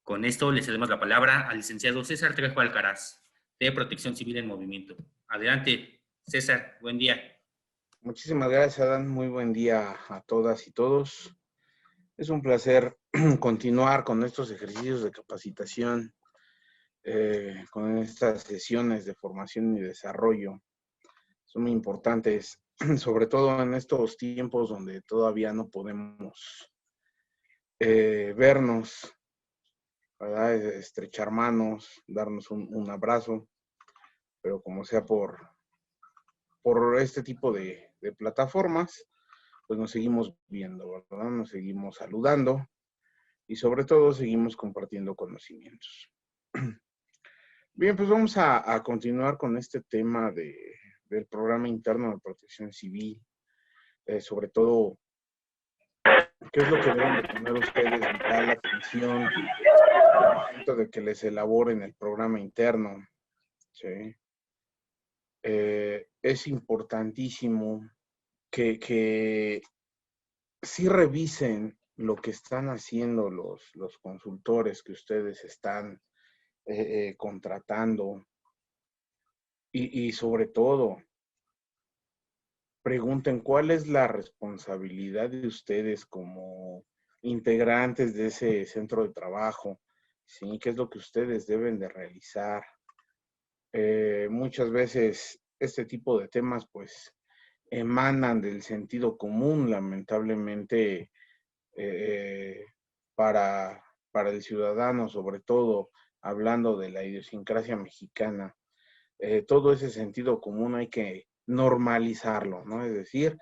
Con esto le cedemos la palabra al licenciado César Trejo Alcaraz, de Protección Civil en Movimiento. Adelante, César, buen día. Muchísimas gracias, Adán. Muy buen día a todas y todos. Es un placer continuar con estos ejercicios de capacitación, con estas sesiones de formación y desarrollo. Son muy importantes, sobre todo en estos tiempos donde todavía no podemos vernos, ¿verdad? Estrechar manos, darnos un abrazo, pero como sea por este tipo de plataformas, pues nos seguimos viendo, ¿verdad? Nos seguimos saludando y sobre todo seguimos compartiendo conocimientos. Bien, pues vamos a continuar con este tema del programa interno de protección civil, sobre todo, qué es lo que deben de tener ustedes vital atención al momento de que les elaboren el programa interno, ¿sí? Es importantísimo que sí revisen lo que están haciendo los consultores que ustedes están contratando y sobre todo pregunten cuál es la responsabilidad de ustedes como integrantes de ese centro de trabajo, ¿sí? ¿Qué es lo que ustedes deben de realizar? Muchas veces este tipo de temas pues emanan del sentido común, lamentablemente, eh, para, para el ciudadano, sobre todo hablando de la idiosincrasia mexicana. Todo ese sentido común hay que normalizarlo, ¿no? Es decir,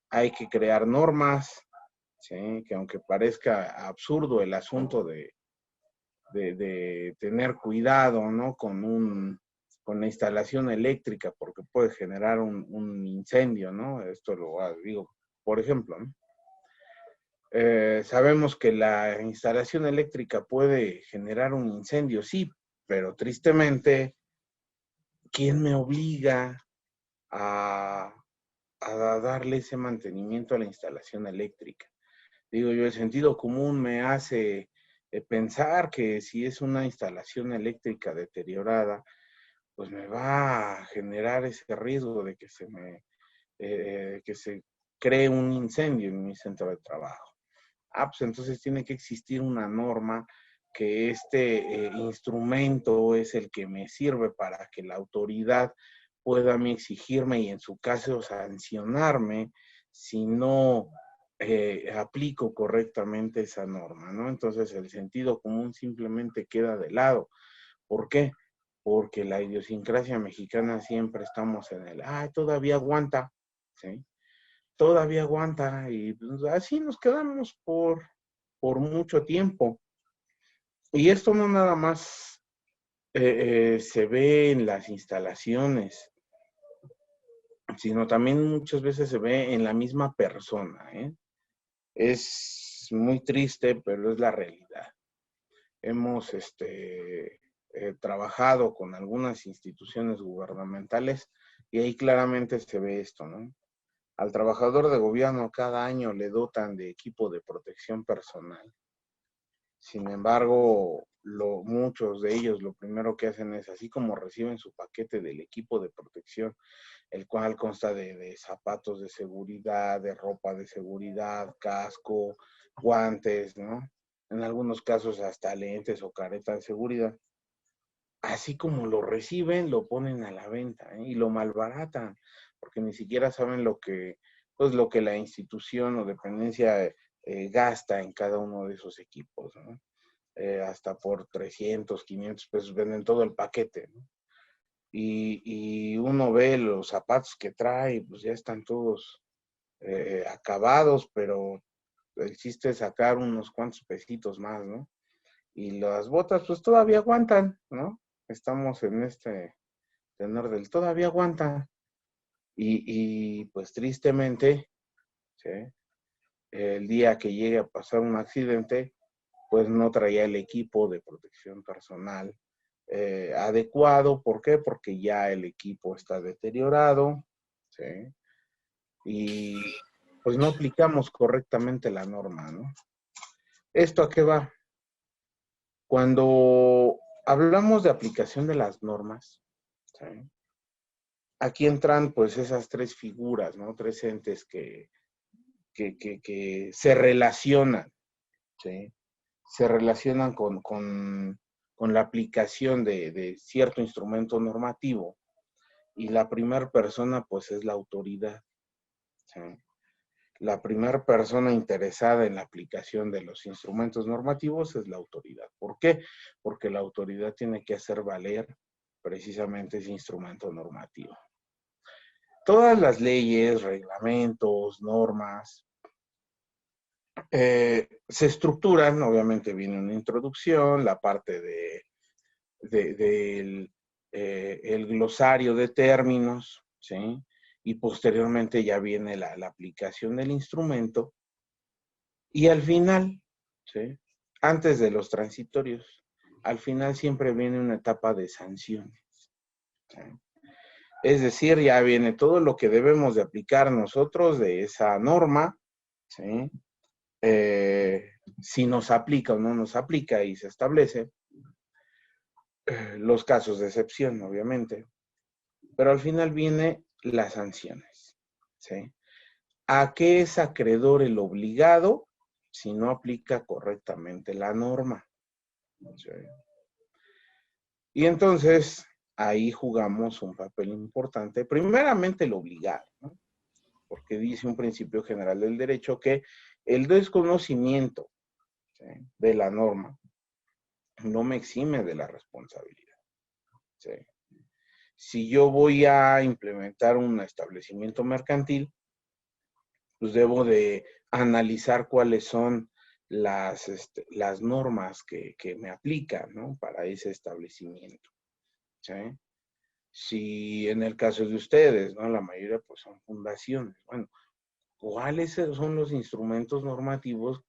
hay que crear normas, ¿sí? Que aunque parezca absurdo el asunto de tener cuidado, ¿no? Con la instalación eléctrica, porque puede generar un incendio, ¿no? Esto lo digo, por ejemplo, ¿no? Sabemos que la instalación eléctrica puede generar un incendio, sí, pero tristemente, ¿quién me obliga a, a darle ese mantenimiento a la instalación eléctrica? Digo yo, el sentido común me hace pensar que si es una instalación eléctrica deteriorada, pues me va a generar ese riesgo de que se cree un incendio en mi centro de trabajo. Pues entonces tiene que existir una norma que este instrumento es el que me sirve para que la autoridad pueda a mí exigirme y en su caso sancionarme si no aplico correctamente esa norma, ¿no? Entonces el sentido común simplemente queda de lado. ¿Por qué? Porque la idiosincrasia mexicana siempre estamos en todavía aguanta, ¿sí? Todavía aguanta y pues, así nos quedamos por mucho tiempo. Y esto no nada más se ve en las instalaciones, sino también muchas veces se ve en la misma persona, ¿eh? Es muy triste, pero es la realidad. Hemos trabajado con algunas instituciones gubernamentales y ahí claramente se ve esto, ¿no? Al trabajador de gobierno cada año le dotan de equipo de protección personal. Sin embargo, muchos de ellos lo primero que hacen es, así como reciben su paquete del equipo de protección, el cual consta de zapatos de seguridad, de ropa de seguridad, casco, guantes, ¿no? En algunos casos hasta lentes o careta de seguridad. Así como lo reciben, lo ponen a la venta, ¿eh? Y lo malbaratan, porque ni siquiera saben pues, lo que la institución o dependencia gasta en cada uno de esos equipos, ¿no? Hasta por 300, 500 pesos venden todo el paquete, ¿no? Y uno ve los zapatos que trae, pues ya están todos acabados, pero el chiste es sacar unos cuantos pesitos más, ¿no? Y las botas, pues todavía aguantan, ¿no? Estamos en este tenor del todavía aguantan. Y pues tristemente, ¿sí? El día que llegue a pasar un accidente, pues no traía el equipo de protección personal adecuado. ¿Por qué? Porque ya el equipo está deteriorado, ¿sí? Y pues no Sí. aplicamos correctamente la norma, ¿no? ¿Esto a qué va? Cuando hablamos de aplicación de las normas, ¿sí? Aquí entran pues esas tres figuras, ¿no? Tres entes que se relacionan, ¿sí? Se relacionan con la aplicación de cierto instrumento normativo, y la primera persona pues es la autoridad, ¿sí? La primera persona interesada en la aplicación de los instrumentos normativos es la autoridad. ¿Por qué? Porque la autoridad tiene que hacer valer precisamente ese instrumento normativo. Todas las leyes, reglamentos, normas, se estructuran, obviamente viene una introducción, la parte del el glosario de términos, ¿sí? Y posteriormente ya viene la aplicación del instrumento, y al final, ¿sí? Antes de los transitorios, al final siempre viene una etapa de sanciones, ¿sí? Es decir, ya viene todo lo que debemos de aplicar nosotros de esa norma, ¿sí? Si nos aplica o no nos aplica y se establece, los casos de excepción, obviamente, pero al final viene las sanciones, ¿sí? ¿A qué es acreedor el obligado si no aplica correctamente la norma? ¿Sí? Y entonces, ahí jugamos un papel importante, primeramente el obligado, ¿no? Porque dice un principio general del derecho que el desconocimiento, ¿sí?, de la norma no me exime de la responsabilidad, ¿sí? Si yo voy a implementar un establecimiento mercantil, pues debo de analizar cuáles son las normas que me aplican, ¿no?, para ese establecimiento, ¿sí? Si en el caso de ustedes, ¿no?, la mayoría pues son fundaciones, bueno, ¿cuáles son los instrumentos normativos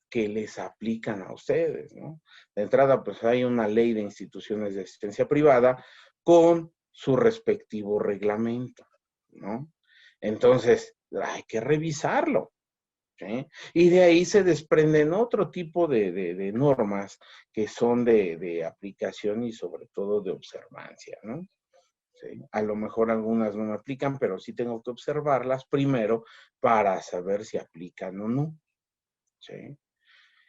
que les aplican a ustedes, ¿no? De entrada, pues hay una ley de instituciones de asistencia privada con su respectivo reglamento, ¿no? Entonces, hay que revisarlo, ¿sí? Y de ahí se desprenden otro tipo de normas que son de aplicación y sobre todo de observancia, ¿no? ¿Sí? A lo mejor algunas no me aplican, pero sí tengo que observarlas primero para saber si aplican o no, ¿sí?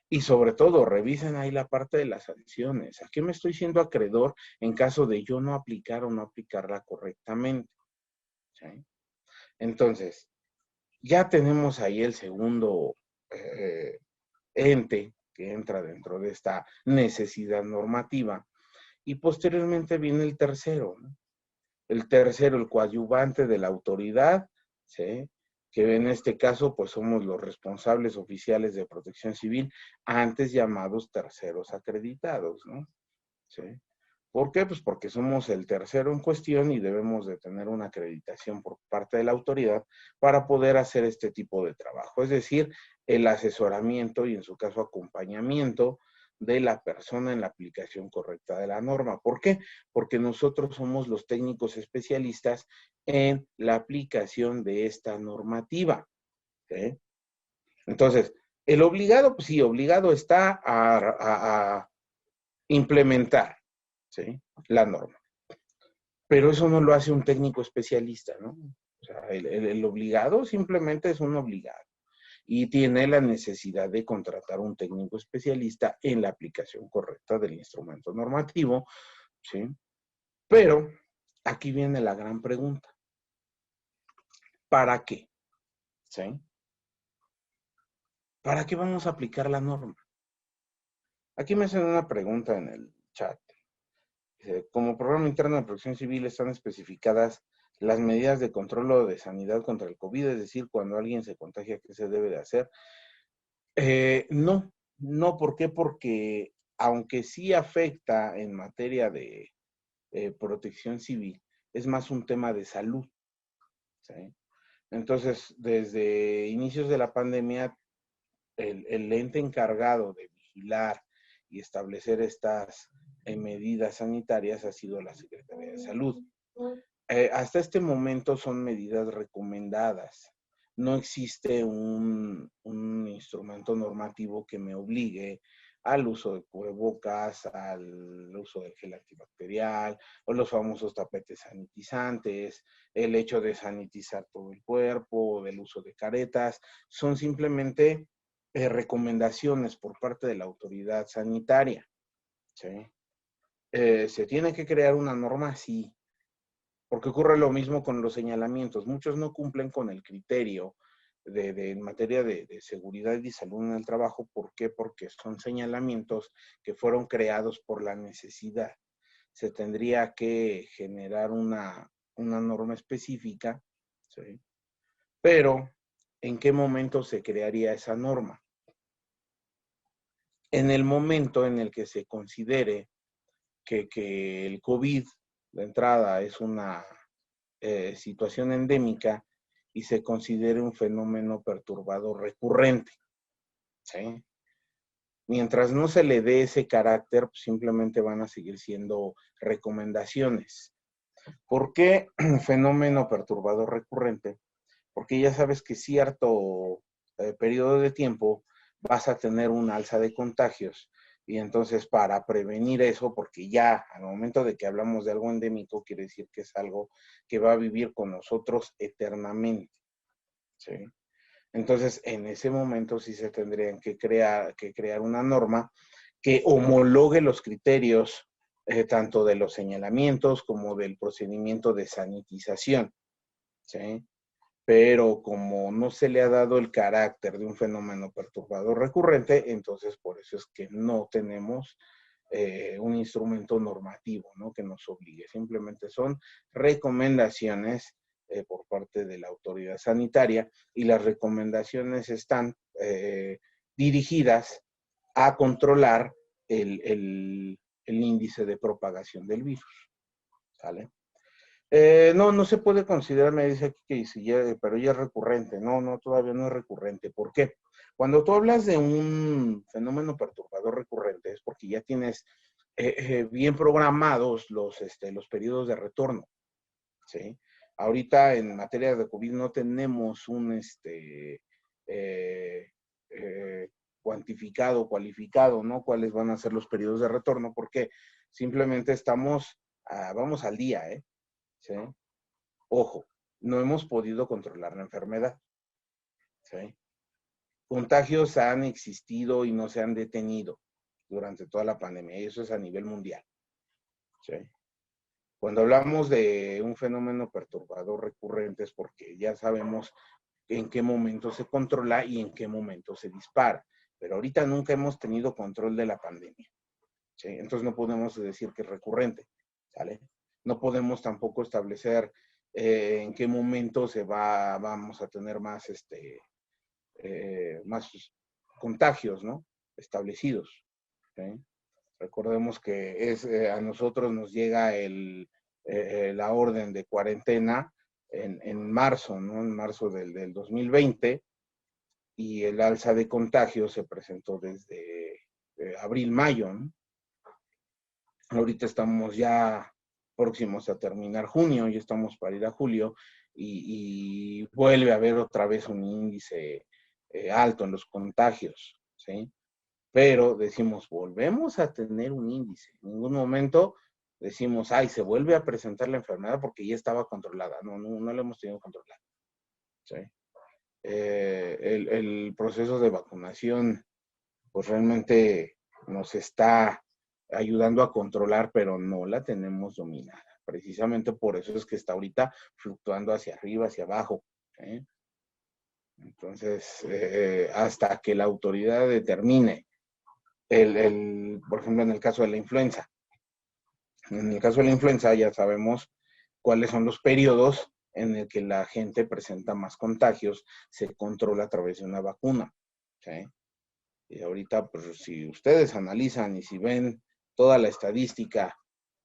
Y sobre todo, revisen ahí la parte de las sanciones. ¿A qué me estoy siendo acreedor en caso de yo no aplicar o no aplicarla correctamente? ¿Sí? Entonces, ya tenemos ahí el segundo eh, ente que entra dentro de esta necesidad normativa. Y posteriormente viene el tercero, ¿no? El tercero, el coadyuvante de la autoridad, ¿sí?, que en este caso pues somos los responsables oficiales de protección civil, antes llamados terceros acreditados, ¿no? ¿Sí? ¿Por qué? Pues porque somos el tercero en cuestión y debemos de tener una acreditación por parte de la autoridad para poder hacer este tipo de trabajo. Es decir, el asesoramiento y en su caso acompañamiento de la persona en la aplicación correcta de la norma. ¿Por qué? Porque nosotros somos los técnicos especialistas en la aplicación de esta normativa, ¿sí? Entonces, el obligado, pues sí, obligado está a implementar, ¿sí?, la norma. Pero eso no lo hace un técnico especialista, ¿no? O sea, el obligado simplemente es un obligado y tiene la necesidad de contratar un técnico especialista en la aplicación correcta del instrumento normativo, ¿sí? Pero aquí viene la gran pregunta. ¿Para qué? ¿Sí? ¿Para qué vamos a aplicar la norma? Aquí me hacen una pregunta en el chat. Como programa interno de protección civil están especificadas las medidas de control o de sanidad contra el COVID, es decir, cuando alguien se contagia, ¿qué se debe de hacer? No, ¿por qué? Porque aunque sí afecta en materia de protección civil, es más un tema de salud, ¿sí? Entonces, desde inicios de la pandemia, el ente encargado de vigilar y establecer estas medidas sanitarias ha sido la Secretaría de Salud. Hasta este momento son medidas recomendadas. No existe un instrumento normativo que me obligue al uso de cubrebocas, al uso del gel antibacterial, o los famosos tapetes sanitizantes, el hecho de sanitizar todo el cuerpo, del uso de caretas, son simplemente recomendaciones por parte de la autoridad sanitaria, ¿sí? ¿Se tiene que crear una norma? Sí, porque ocurre lo mismo con los señalamientos. Muchos no cumplen con el criterio en materia de seguridad y salud en el trabajo. ¿Por qué? Porque son señalamientos que fueron creados por la necesidad. Se tendría que generar una norma específica, ¿sí? Pero, ¿en qué momento se crearía esa norma? En el momento en el que se considere que el COVID, de entrada, es una situación endémica y se considere un fenómeno perturbador recurrente, ¿sí? Mientras no se le dé ese carácter, pues simplemente van a seguir siendo recomendaciones. ¿Por qué fenómeno perturbador recurrente? Porque ya sabes que cierto periodo de tiempo vas a tener un alza de contagios. Y entonces para prevenir eso, porque ya al momento de que hablamos de algo endémico, quiere decir que es algo que va a vivir con nosotros eternamente, ¿sí? Entonces en ese momento sí se tendrían que crear una norma que homologue los criterios tanto de los señalamientos como del procedimiento de sanitización, ¿sí? Pero como no se le ha dado el carácter de un fenómeno perturbador recurrente, entonces por eso es que no tenemos un instrumento normativo, ¿no?, que nos obligue. Simplemente son recomendaciones por parte de la autoridad sanitaria, y las recomendaciones están dirigidas a controlar el índice de propagación del virus, ¿sale? No se puede considerar, me dice aquí que si ya, pero ya es recurrente. No, todavía no es recurrente. ¿Por qué? Cuando tú hablas de un fenómeno perturbador recurrente es porque ya tienes bien programados los periodos de retorno, ¿sí? Ahorita en materia de COVID no tenemos un eh, cuantificado, cualificado, ¿no?, cuáles van a ser los periodos de retorno, porque simplemente vamos al día, ¿sí? Ojo, no hemos podido controlar la enfermedad, ¿sí? Contagios han existido y no se han detenido durante toda la pandemia, y eso es a nivel mundial, ¿sí? Cuando hablamos de un fenómeno perturbador recurrente es porque ya sabemos en qué momento se controla y en qué momento se dispara, pero ahorita nunca hemos tenido control de la pandemia, ¿sí? Entonces no podemos decir que es recurrente, ¿sale? No podemos tampoco establecer en qué momento vamos a tener más, más contagios, ¿no?, establecidos, ¿sí? Recordemos que a nosotros nos llega la orden de cuarentena en marzo, ¿no?, en marzo del 2020, y el alza de contagios se presentó desde abril, mayo, ¿no? Ahorita estamos ya próximos a terminar junio, ya estamos para ir a julio, y vuelve a haber otra vez un índice alto en los contagios, ¿sí? Pero decimos, volvemos a tener un índice. En ningún momento decimos, ay, se vuelve a presentar la enfermedad porque ya estaba controlada. No la hemos tenido controlada, ¿sí? El proceso de vacunación, pues realmente nos está ayudando a controlar, pero no la tenemos dominada. Precisamente por eso es que está ahorita fluctuando hacia arriba, hacia abajo, ¿sí? Entonces, hasta que la autoridad determine, por ejemplo, en el caso de la influenza. En el caso de la influenza ya sabemos cuáles son los periodos en el que la gente presenta más contagios, se controla a través de una vacuna, ¿sí? Y ahorita, pues, si ustedes analizan y si ven toda la estadística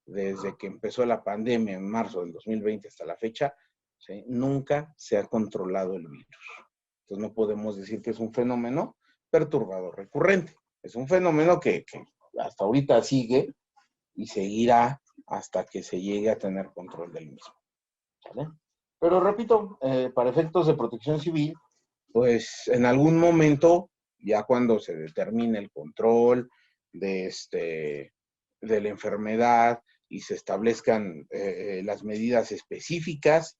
desde que empezó la pandemia en marzo del 2020 hasta la fecha, ¿sí?, nunca se ha controlado el virus. Entonces no podemos decir que es un fenómeno perturbador recurrente. Es un fenómeno que hasta ahorita sigue y seguirá hasta que se llegue a tener control del mismo, ¿vale? Pero repito, para efectos de protección civil, pues en algún momento, ya cuando se determine el control, de la enfermedad y se establezcan las medidas específicas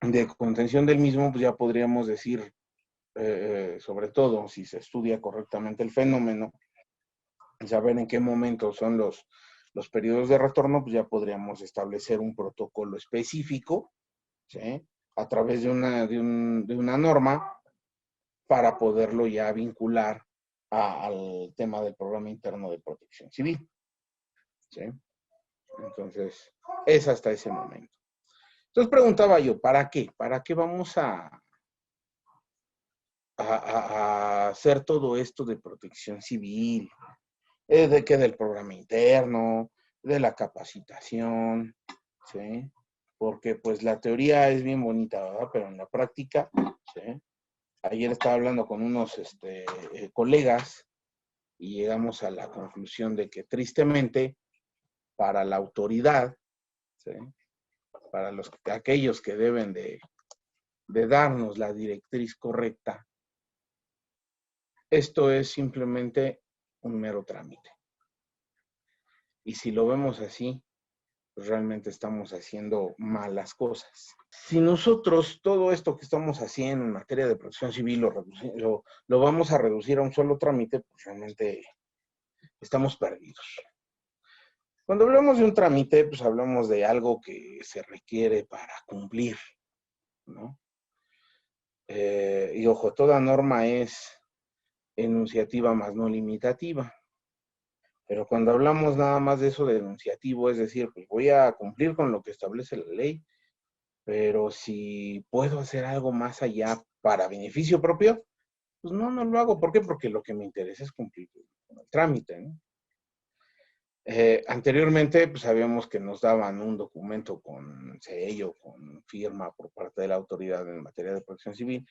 de contención del mismo, pues ya podríamos decir, sobre todo si se estudia correctamente el fenómeno, saber en qué momento son los periodos de retorno, pues ya podríamos establecer un protocolo específico, ¿sí? A través de una norma para poderlo ya vincular al tema del programa interno de protección civil, ¿sí? Entonces, es hasta ese momento. Entonces preguntaba yo, ¿para qué? ¿Para qué vamos a hacer todo esto de protección civil? ¿De qué? Del programa interno, de la capacitación, ¿sí? Porque pues la teoría es bien bonita, ¿verdad? Pero en la práctica, ¿sí? Ayer estaba hablando con unos colegas y llegamos a la conclusión de que tristemente para la autoridad, ¿sí? Para aquellos que deben de darnos la directriz correcta, esto es simplemente un mero trámite. Y si lo vemos así, pues realmente estamos haciendo malas cosas. Si nosotros todo esto que estamos haciendo en materia de protección civil lo vamos a reducir a un solo trámite, pues realmente estamos perdidos. Cuando hablamos de un trámite, pues hablamos de algo que se requiere para cumplir, ¿no? Y ojo, toda norma es enunciativa más no limitativa. Pero cuando hablamos nada más de eso de enunciativo, es decir, pues voy a cumplir con lo que establece la ley, pero si puedo hacer algo más allá para beneficio propio, pues no lo hago. ¿Por qué? Porque lo que me interesa es cumplir con el trámite, ¿no? Anteriormente, pues sabíamos que nos daban un documento con sello, con firma por parte de la autoridad en materia de protección civil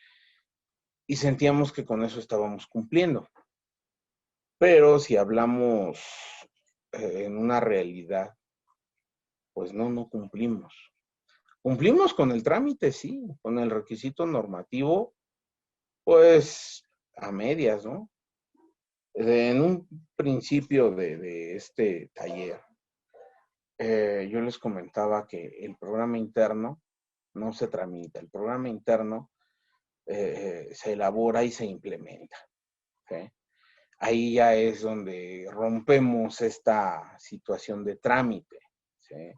y sentíamos que con eso estábamos cumpliendo. Pero si hablamos en una realidad, pues no cumplimos. Cumplimos con el trámite, sí, con el requisito normativo, pues a medias, ¿no? En un principio de este taller, yo les comentaba que el programa interno no se tramita, el programa interno se elabora y se implementa, ¿sí? Ahí ya es donde rompemos esta situación de trámite, ¿sí?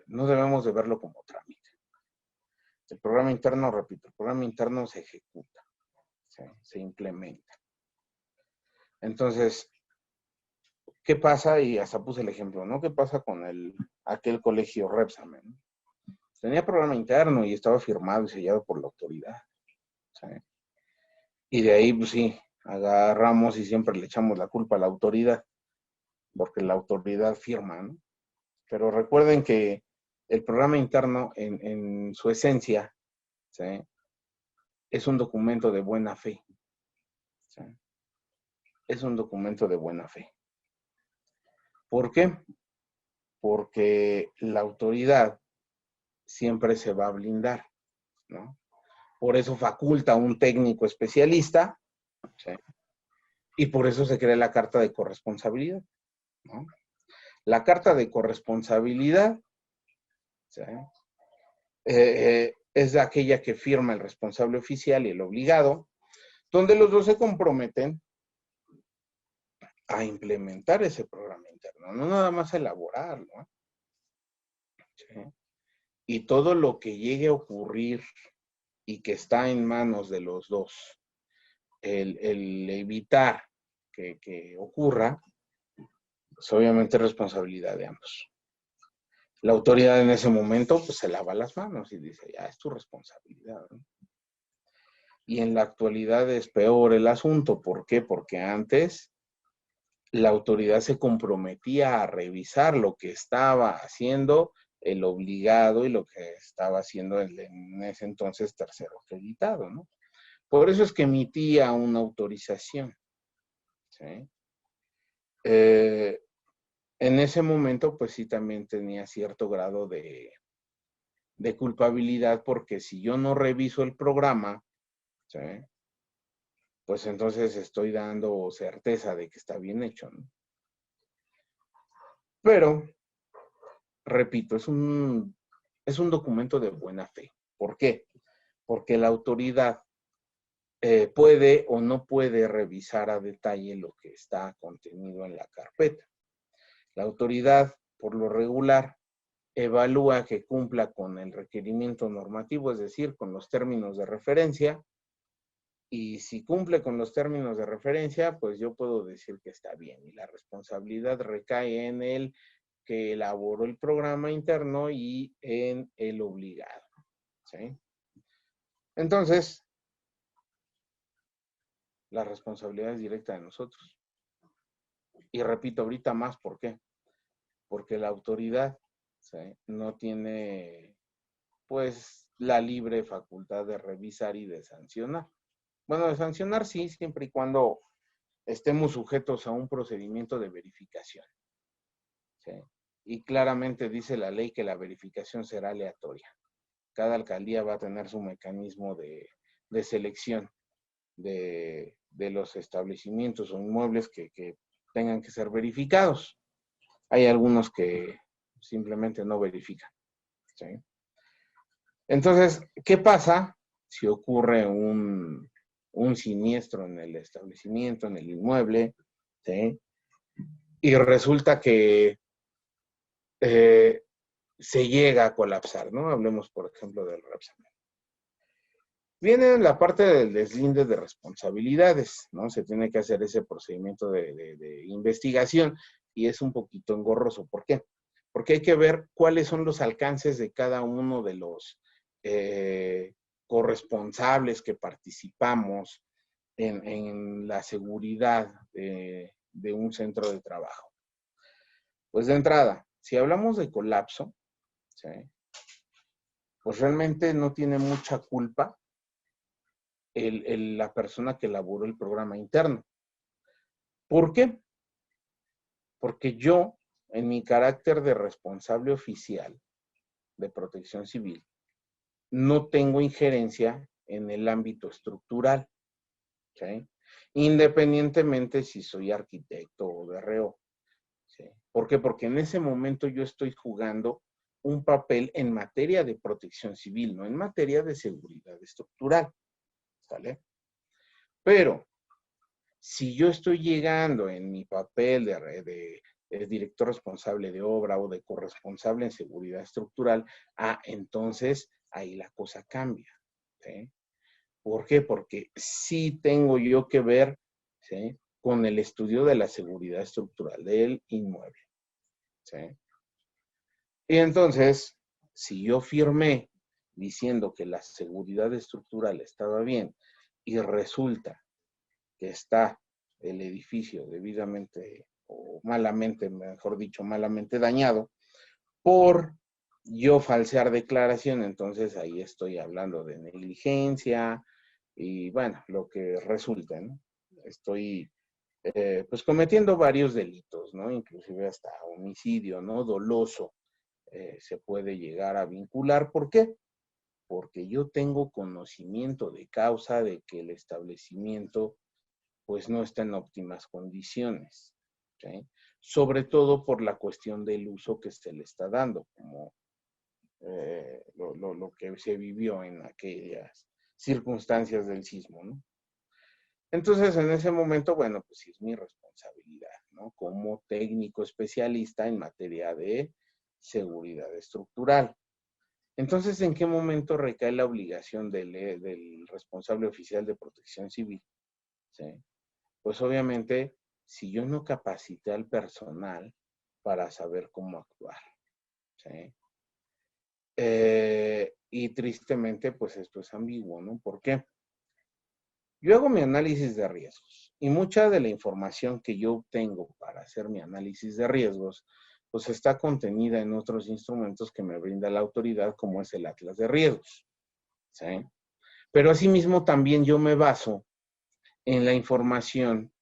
No debemos de verlo como trámite. El programa interno, repito, el programa interno se ejecuta, ¿sí? Se implementa. Entonces, ¿qué pasa? Y hasta puse el ejemplo, ¿no? ¿Qué pasa con aquel colegio Repsamen? Tenía programa interno y estaba firmado y sellado por la autoridad, ¿sí? Y de ahí, pues sí, agarramos y siempre le echamos la culpa a la autoridad, porque la autoridad firma, ¿no? Pero recuerden que el programa interno, en su esencia, ¿sí? Es un documento de buena fe, ¿sí? Es un documento de buena fe. ¿Por qué? Porque la autoridad siempre se va a blindar, ¿no? Por eso faculta a un técnico especialista, ¿sí? Y por eso se crea la carta de corresponsabilidad, ¿no? La carta de corresponsabilidad, ¿sí? Es aquella que firma el responsable oficial y el obligado, donde los dos se comprometen a implementar ese programa interno, no nada más a elaborarlo, ¿no? ¿Sí? Y todo lo que llegue a ocurrir y que está en manos de los dos, el evitar que ocurra, pues obviamente es responsabilidad de ambos. La autoridad en ese momento pues se lava las manos y dice, ya es tu responsabilidad, ¿no? Y en la actualidad es peor el asunto. ¿Por qué? Porque antes la autoridad se comprometía a revisar lo que estaba haciendo el obligado y lo que estaba haciendo en ese entonces tercero acreditado, ¿no? Por eso es que emitía una autorización, ¿sí? En ese momento, pues sí, también tenía cierto grado de culpabilidad, porque si yo no reviso el programa, ¿sí? pues entonces estoy dando certeza de que está bien hecho, ¿no? Pero, repito, es un documento de buena fe. ¿Por qué? Porque la autoridad puede o no puede revisar a detalle lo que está contenido en la carpeta. La autoridad, por lo regular, evalúa que cumpla con el requerimiento normativo, es decir, con los términos de referencia, y si cumple con los términos de referencia, pues yo puedo decir que está bien, y la responsabilidad recae en el que elaboró el programa interno y en el obligado, ¿sí? Entonces, la responsabilidad es directa de nosotros. Y repito ahorita más, ¿por qué? Porque la autoridad, ¿sí?, no tiene, pues, la libre facultad de revisar y de sancionar. Bueno, de sancionar sí, siempre y cuando estemos sujetos a un procedimiento de verificación, ¿sí? Y claramente dice la ley que la verificación será aleatoria. Cada alcaldía va a tener su mecanismo de selección de los establecimientos o inmuebles que tengan que ser verificados. Hay algunos que simplemente no verifican, ¿sí? Entonces, ¿qué pasa si ocurre un siniestro en el establecimiento, en el inmueble, ¿sí? Y resulta que se llega a colapsar, ¿no? Hablemos, por ejemplo, del Repsamen. Viene la parte del deslinde de responsabilidades, ¿no? Se tiene que hacer ese procedimiento de investigación y es un poquito engorroso. ¿Por qué? Porque hay que ver cuáles son los alcances de cada uno de los corresponsables que participamos en la seguridad de un centro de trabajo. Pues de entrada, si hablamos de colapso, ¿sí?, pues realmente no tiene mucha culpa la persona que elaboró el programa interno. ¿Por qué? Porque yo, en mi carácter de responsable oficial de protección civil, no tengo injerencia en el ámbito estructural, ¿sí?, independientemente si soy arquitecto o DRO, ¿sí? ¿Por qué? Porque en ese momento yo estoy jugando un papel en materia de protección civil, no en materia de seguridad estructural, ¿sale? Pero si yo estoy llegando en mi papel de director responsable de obra o de corresponsable en seguridad estructural, entonces ahí la cosa cambia, ¿sí? ¿Por qué? Porque sí tengo yo que ver, ¿sí?, con el estudio de la seguridad estructural del inmueble, ¿sí? Y entonces, si yo firmé diciendo que la seguridad estructural estaba bien y resulta que está el edificio debidamente o malamente, mejor dicho, malamente dañado, por yo falsear declaración, entonces ahí estoy hablando de negligencia y bueno, lo que resulte, ¿no? Estoy pues cometiendo varios delitos, ¿no? Inclusive hasta homicidio, ¿no? Doloso se puede llegar a vincular. ¿Por qué? Porque yo tengo conocimiento de causa de que el establecimiento pues no está en óptimas condiciones, ¿sí? Sobre todo por la cuestión del uso que se le está dando, como lo que se vivió en aquellas circunstancias del sismo, ¿no? Entonces, en ese momento, bueno, pues sí es mi responsabilidad, ¿no? Como técnico especialista en materia de seguridad estructural. Entonces, ¿en qué momento recae la obligación del responsable oficial de protección civil? ¿Sí? Pues obviamente, si yo no capacité al personal para saber cómo actuar, ¿sí? Y tristemente, pues esto es ambiguo, ¿no? ¿Por qué? Yo hago mi análisis de riesgos y mucha de la información que yo obtengo para hacer mi análisis de riesgos, pues está contenida en otros instrumentos que me brinda la autoridad, como es el Atlas de Riesgos, ¿sí? Pero asimismo también yo me baso en la información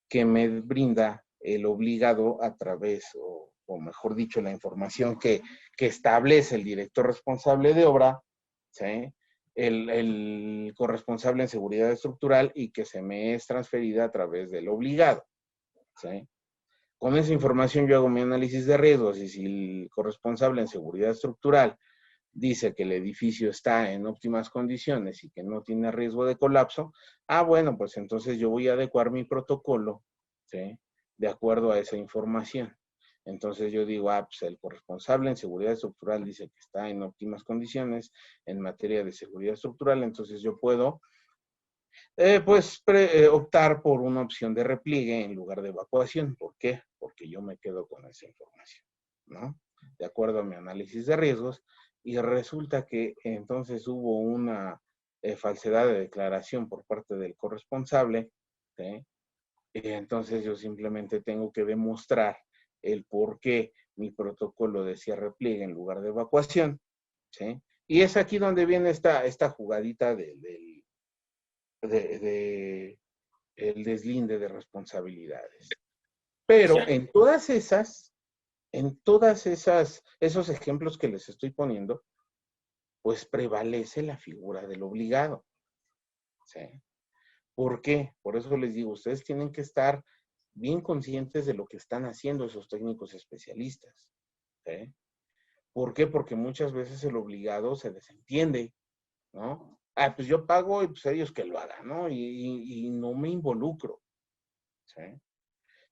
que me brinda el obligado a través, o mejor dicho, la información que establece el director responsable de obra, ¿sí?, el corresponsable en seguridad estructural y que se me es transferida a través del obligado, ¿sí? Con esa información yo hago mi análisis de riesgos y si el corresponsable en seguridad estructural dice que el edificio está en óptimas condiciones y que no tiene riesgo de colapso, bueno, pues entonces yo voy a adecuar mi protocolo, ¿sí? De acuerdo a esa información. Entonces yo digo, pues el corresponsable en seguridad estructural dice que está en óptimas condiciones en materia de seguridad estructural, entonces yo puedo optar por una opción de repliegue en lugar de evacuación. ¿Por qué? Porque yo me quedo con esa información, ¿no? De acuerdo a mi análisis de riesgos, y resulta que entonces hubo una falsedad de declaración por parte del corresponsable, ¿sí? Y entonces yo simplemente tengo que demostrar el por qué mi protocolo decía repliegue en lugar de evacuación, ¿sí? Y es aquí donde viene esta jugadita de el deslinde de responsabilidades. Pero en todas esos ejemplos que les estoy poniendo, pues prevalece la figura del obligado, ¿sí? ¿Por qué? Por eso les digo, ustedes tienen que estar bien conscientes de lo que están haciendo esos técnicos especialistas, ¿sí? ¿Por qué? Porque muchas veces el obligado se desentiende, ¿no? Pues yo pago y pues ellos que lo hagan, ¿no? Y no me involucro, ¿sí?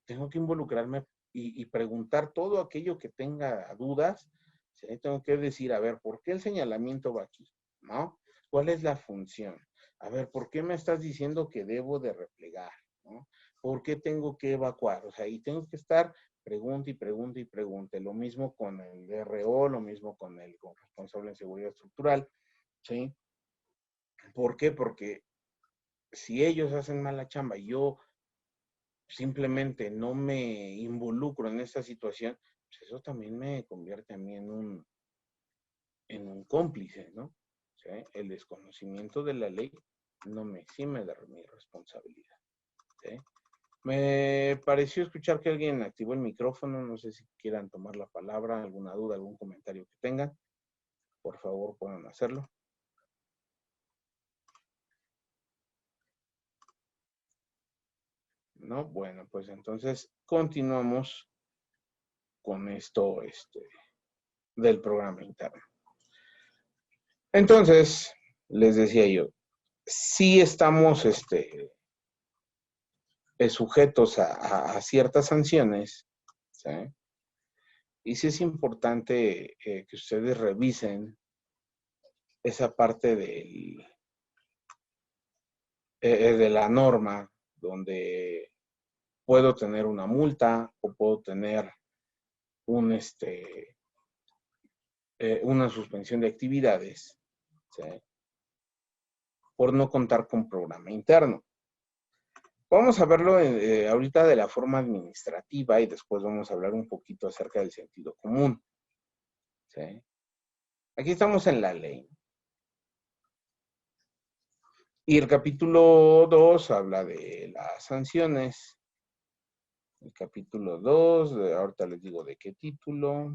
Tengo que involucrarme y preguntar todo aquello que tenga dudas, ¿sí? Tengo que decir, a ver, ¿por qué el señalamiento va aquí? ¿No? ¿Cuál es la función? A ver, ¿por qué me estás diciendo que debo de replegar? ¿No? ¿Por qué tengo que evacuar? O sea, y tengo que estar pregunte y pregunte y pregunte. Lo mismo con el DRO, lo mismo con el responsable en seguridad estructural, ¿sí? ¿Por qué? Porque si ellos hacen mala chamba y yo simplemente no me involucro en esta situación, pues eso también me convierte a mí en un cómplice, ¿no? O sea, el desconocimiento de la ley no me exime de mi responsabilidad, ¿sí? Me pareció escuchar que alguien activó el micrófono, no sé si quieran tomar la palabra, alguna duda, algún comentario que tengan, por favor puedan hacerlo. ¿No? Bueno, pues entonces continuamos con esto del programa interno. Entonces, les decía yo, sí estamos sujetos a ciertas sanciones, ¿sí? Y sí es importante que ustedes revisen esa parte de la norma donde puedo tener una multa o puedo tener un, una suspensión de actividades, ¿sí? Por no contar con programa interno. Vamos a verlo ahorita de la forma administrativa y después vamos a hablar un poquito acerca del sentido común, ¿sí? Aquí estamos en la ley. Y el capítulo 2 habla de las sanciones. El capítulo 2, ahorita les digo de qué título.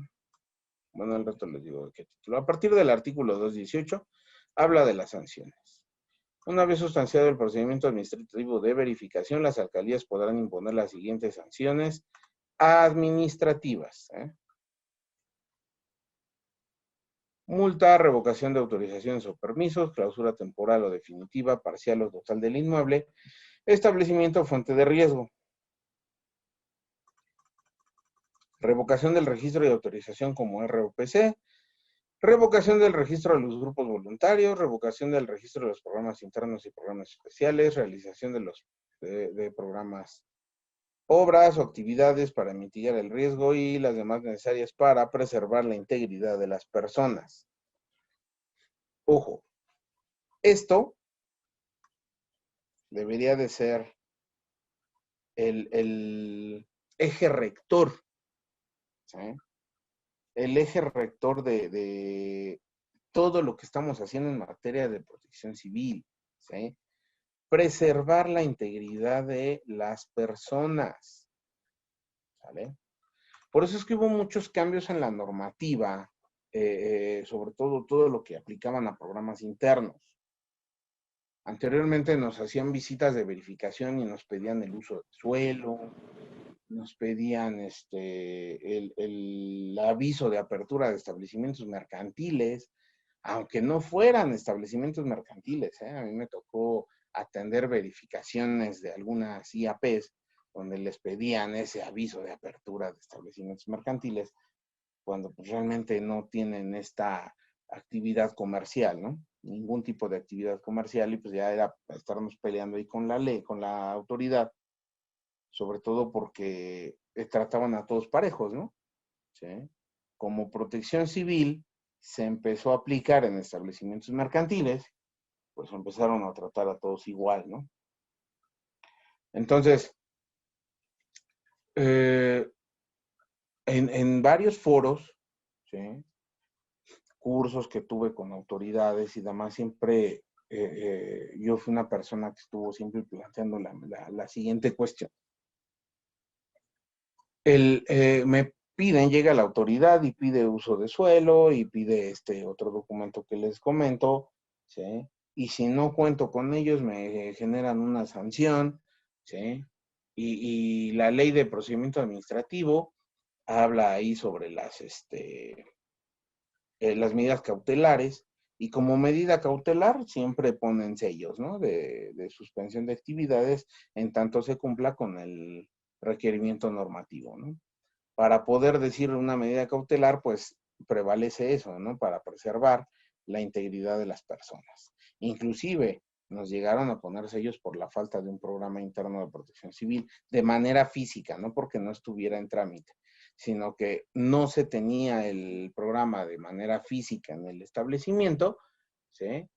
Bueno, al rato les digo de qué título. A partir del artículo 218, habla de las sanciones. Una vez sustanciado el procedimiento administrativo de verificación, las alcaldías podrán imponer las siguientes sanciones administrativas, ¿eh? Multa, revocación de autorizaciones o permisos, clausura temporal o definitiva, parcial o total del inmueble, establecimiento o fuente de riesgo. Revocación del registro y autorización como ROPC, revocación del registro de los grupos voluntarios, revocación del registro de los programas internos y programas especiales, realización de los de programas, obras o actividades para mitigar el riesgo y las demás necesarias para preservar la integridad de las personas. Ojo, esto debería de ser el eje rector, ¿sí? El eje rector de todo lo que estamos haciendo en materia de protección civil, ¿sí? Preservar la integridad de las personas, ¿sale? Por eso es que hubo muchos cambios en la normativa sobre todo lo que aplicaban a programas internos. Anteriormente nos hacían visitas de verificación y nos pedían el uso del suelo, nos pedían el aviso de apertura de establecimientos mercantiles, aunque no fueran establecimientos mercantiles. A mí me tocó atender verificaciones de algunas IAPs donde les pedían ese aviso de apertura de establecimientos mercantiles cuando pues, realmente no tienen esta actividad comercial, ¿no? Ningún tipo de actividad comercial, y pues ya era estarnos peleando ahí con la ley, con la autoridad, sobre todo porque trataban a todos parejos, ¿no? ¿Sí? Como protección civil se empezó a aplicar en establecimientos mercantiles, pues empezaron a tratar a todos igual, ¿no? Entonces, en varios foros, ¿sí? Cursos que tuve con autoridades y demás, siempre yo fui una persona que estuvo siempre planteando la siguiente cuestión. Me piden, llega la autoridad y pide uso de suelo y pide este otro documento que les comento, ¿sí? Y si no cuento con ellos, me generan una sanción, ¿sí? Y la ley de procedimiento administrativo habla ahí sobre las medidas cautelares, y como medida cautelar siempre ponen sellos, ¿no? De suspensión de actividades en tanto se cumpla con el requerimiento normativo, ¿no? Para poder decir una medida cautelar, pues prevalece eso, ¿no? Para preservar la integridad de las personas. Inclusive nos llegaron a poner sellos por la falta de un programa interno de protección civil de manera física, no porque no estuviera en trámite, sino que no se tenía el programa de manera física en el establecimiento, ¿sí?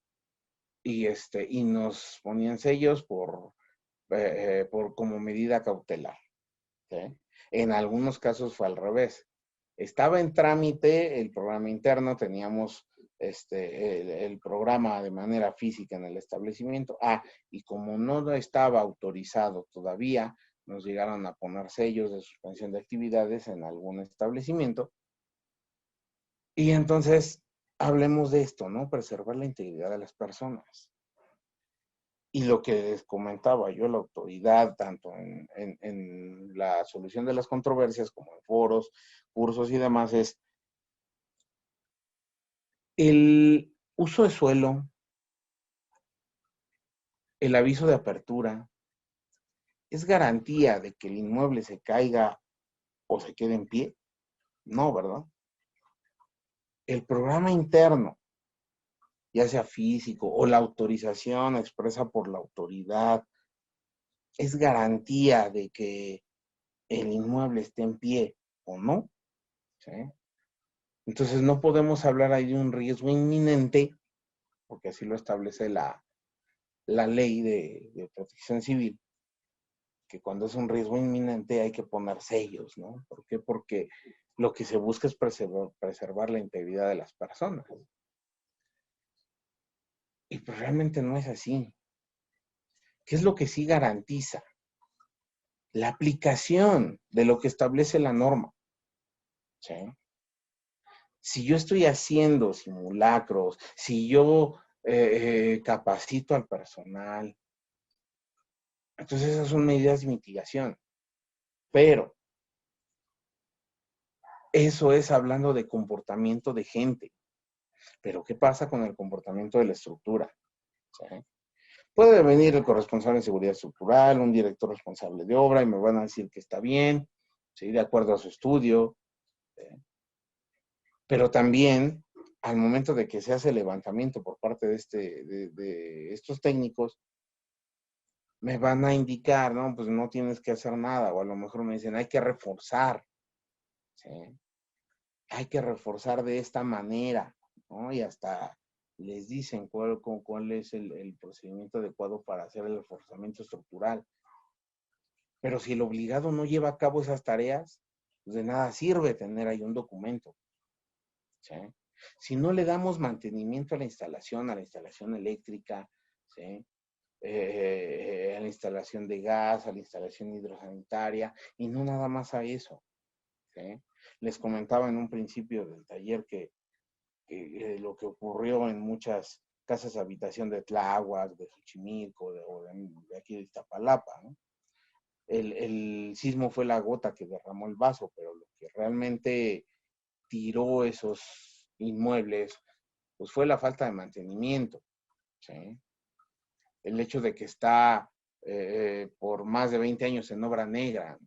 Y nos ponían sellos por como medida cautelar, ¿sí? En algunos casos fue al revés. Estaba en trámite el programa interno, teníamos el programa de manera física en el establecimiento. Y como no estaba autorizado todavía, nos llegaron a poner sellos de suspensión de actividades en algún establecimiento. Y entonces, hablemos de esto, ¿no? Preservar la integridad de las personas. Y lo que les comentaba yo, la autoridad, tanto en la solución de las controversias como en foros, cursos y demás, es el uso de suelo, el aviso de apertura, ¿es garantía de que el inmueble se caiga o se quede en pie? No, ¿verdad? El programa interno, ya sea físico o la autorización expresa por la autoridad, ¿es garantía de que el inmueble esté en pie o no? ¿Sí? Entonces no podemos hablar ahí de un riesgo inminente, porque así lo establece la ley de protección civil, que cuando es un riesgo inminente hay que poner sellos, ¿no? ¿Por qué? Porque lo que se busca es preservar la integridad de las personas. Y pues realmente no es así. ¿Qué es lo que sí garantiza? La aplicación de lo que establece la norma, ¿sí? Si yo estoy haciendo simulacros, si yo capacito al personal, entonces esas son medidas de mitigación. Pero eso es hablando de comportamiento de gente. Pero ¿qué pasa con el comportamiento de la estructura? ¿Sí? Puede venir el corresponsal en seguridad estructural, un director responsable de obra, y me van a decir que está bien, ¿sí? De acuerdo a su estudio. ¿Sí? Pero también, al momento de que se hace el levantamiento por parte de estos técnicos, me van a indicar, ¿no? Pues no tienes que hacer nada, o a lo mejor me dicen, hay que reforzar, ¿sí? Hay que reforzar de esta manera, ¿no? Y hasta les dicen cuál es el procedimiento adecuado para hacer el reforzamiento estructural. Pero si el obligado no lleva a cabo esas tareas, pues de nada sirve tener ahí un documento, ¿sí? Si no le damos mantenimiento a la instalación eléctrica, ¿sí? A la instalación de gas, a la instalación hidrosanitaria, y no nada más a eso, ¿sí? Les comentaba en un principio del taller que lo que ocurrió en muchas casas de habitación de Tláhuac, de Xochimilco, o de aquí de Iztapalapa, ¿no? El sismo fue la gota que derramó el vaso, pero lo que realmente tiró esos inmuebles, pues fue la falta de mantenimiento, ¿sí? El hecho de que está por más de 20 años en obra negra,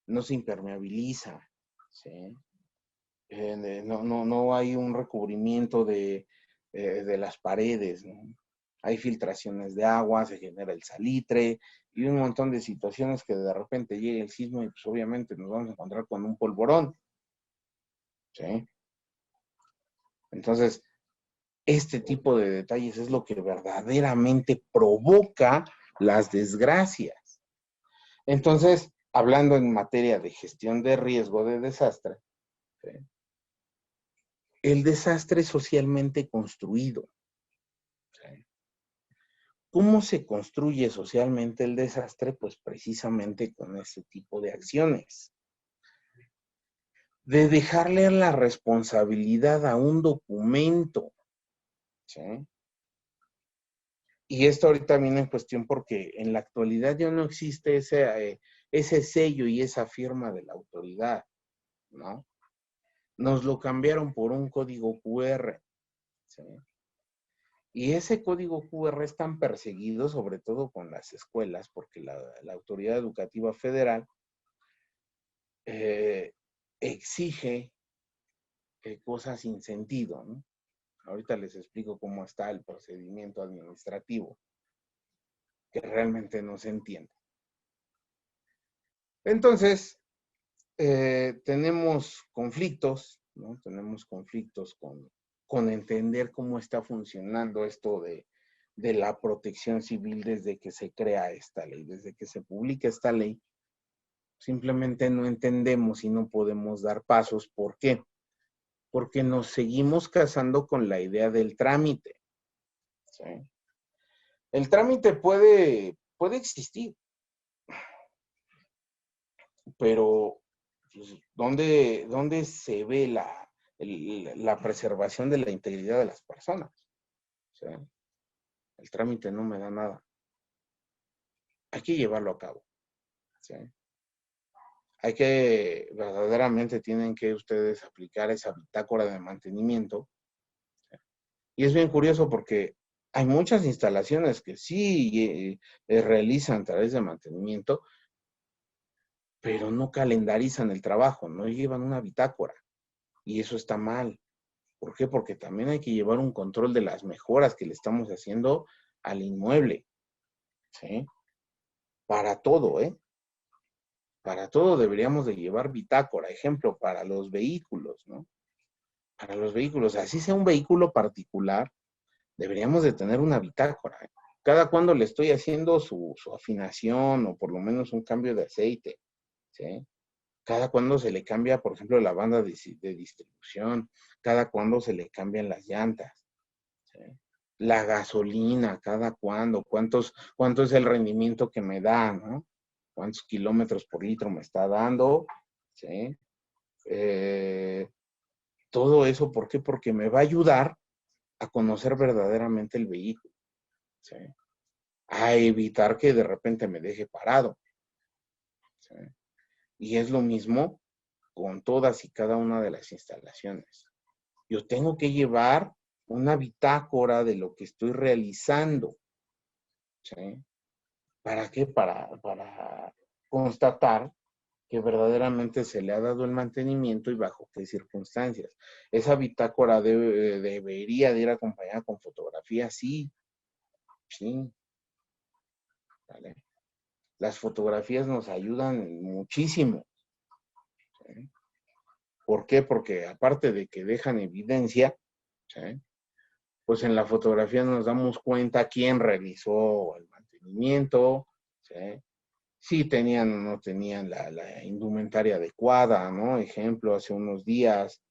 no se impermeabiliza, ¿sí? No hay un recubrimiento de las paredes, ¿no? Hay filtraciones de agua, se genera el salitre y un montón de situaciones que de repente llega el sismo y pues obviamente nos vamos a encontrar con un polvorón, ¿sí? Entonces, este tipo de detalles es lo que verdaderamente provoca las desgracias. Entonces, hablando en materia de gestión de riesgo de desastre, ¿sí? El desastre es socialmente construido, ¿sí? ¿Cómo se construye socialmente el desastre? Pues precisamente con este tipo de acciones. De dejarle la responsabilidad a un documento, ¿sí? Y esto ahorita viene en cuestión porque en la actualidad ya no existe ese sello y esa firma de la autoridad, ¿no? Nos lo cambiaron por un código QR, ¿sí? Y ese código QR es tan perseguido, sobre todo con las escuelas, porque la Autoridad Educativa Federal exige cosas sin sentido, ¿no? Ahorita les explico cómo está el procedimiento administrativo, que realmente no se entiende. Entonces, tenemos conflictos, ¿no? Tenemos conflictos con entender cómo está funcionando esto de la protección civil desde que se crea esta ley, desde que se publica esta ley. Simplemente no entendemos y no podemos dar pasos. ¿Por qué? Porque nos seguimos casando con la idea del trámite, ¿sí? El trámite puede existir, pero pues, ¿dónde se ve la preservación de la integridad de las personas? ¿Sí? El trámite no me da nada. Hay que llevarlo a cabo, ¿sí? Verdaderamente tienen que ustedes aplicar esa bitácora de mantenimiento. Y es bien curioso porque hay muchas instalaciones que sí realizan a través de mantenimiento, pero no calendarizan el trabajo, no llevan una bitácora. Y eso está mal. ¿Por qué? Porque también hay que llevar un control de las mejoras que le estamos haciendo al inmueble, ¿sí? Para todo, ¿eh? Para todo deberíamos de llevar bitácora. Ejemplo, para los vehículos, ¿no? Para los vehículos, así sea un vehículo particular, deberíamos de tener una bitácora. Cada cuando le estoy haciendo su afinación o por lo menos un cambio de aceite, ¿sí? Cada cuando se le cambia, por ejemplo, la banda de distribución, cada cuando se le cambian las llantas, ¿sí? La gasolina, cada cuando, cuánto es el rendimiento que me da, ¿no? Cuántos kilómetros por litro me está dando, ¿sí? Todo eso, ¿por qué? Porque me va a ayudar a conocer verdaderamente el vehículo, ¿sí? A evitar que de repente me deje parado, ¿sí? Y es lo mismo con todas y cada una de las instalaciones. Yo tengo que llevar una bitácora de lo que estoy realizando, ¿sí? ¿Para qué? Para constatar que verdaderamente se le ha dado el mantenimiento y bajo qué circunstancias. Esa bitácora debería de ir acompañada con fotografías, sí, sí, ¿vale? Las fotografías nos ayudan muchísimo, ¿sí? ¿Por qué? Porque aparte de que dejan evidencia, ¿sí? Pues en la fotografía nos damos cuenta quién realizó el mantenimiento, ¿sí? Si tenían o no tenían la indumentaria adecuada, ¿no? Ejemplo, hace unos días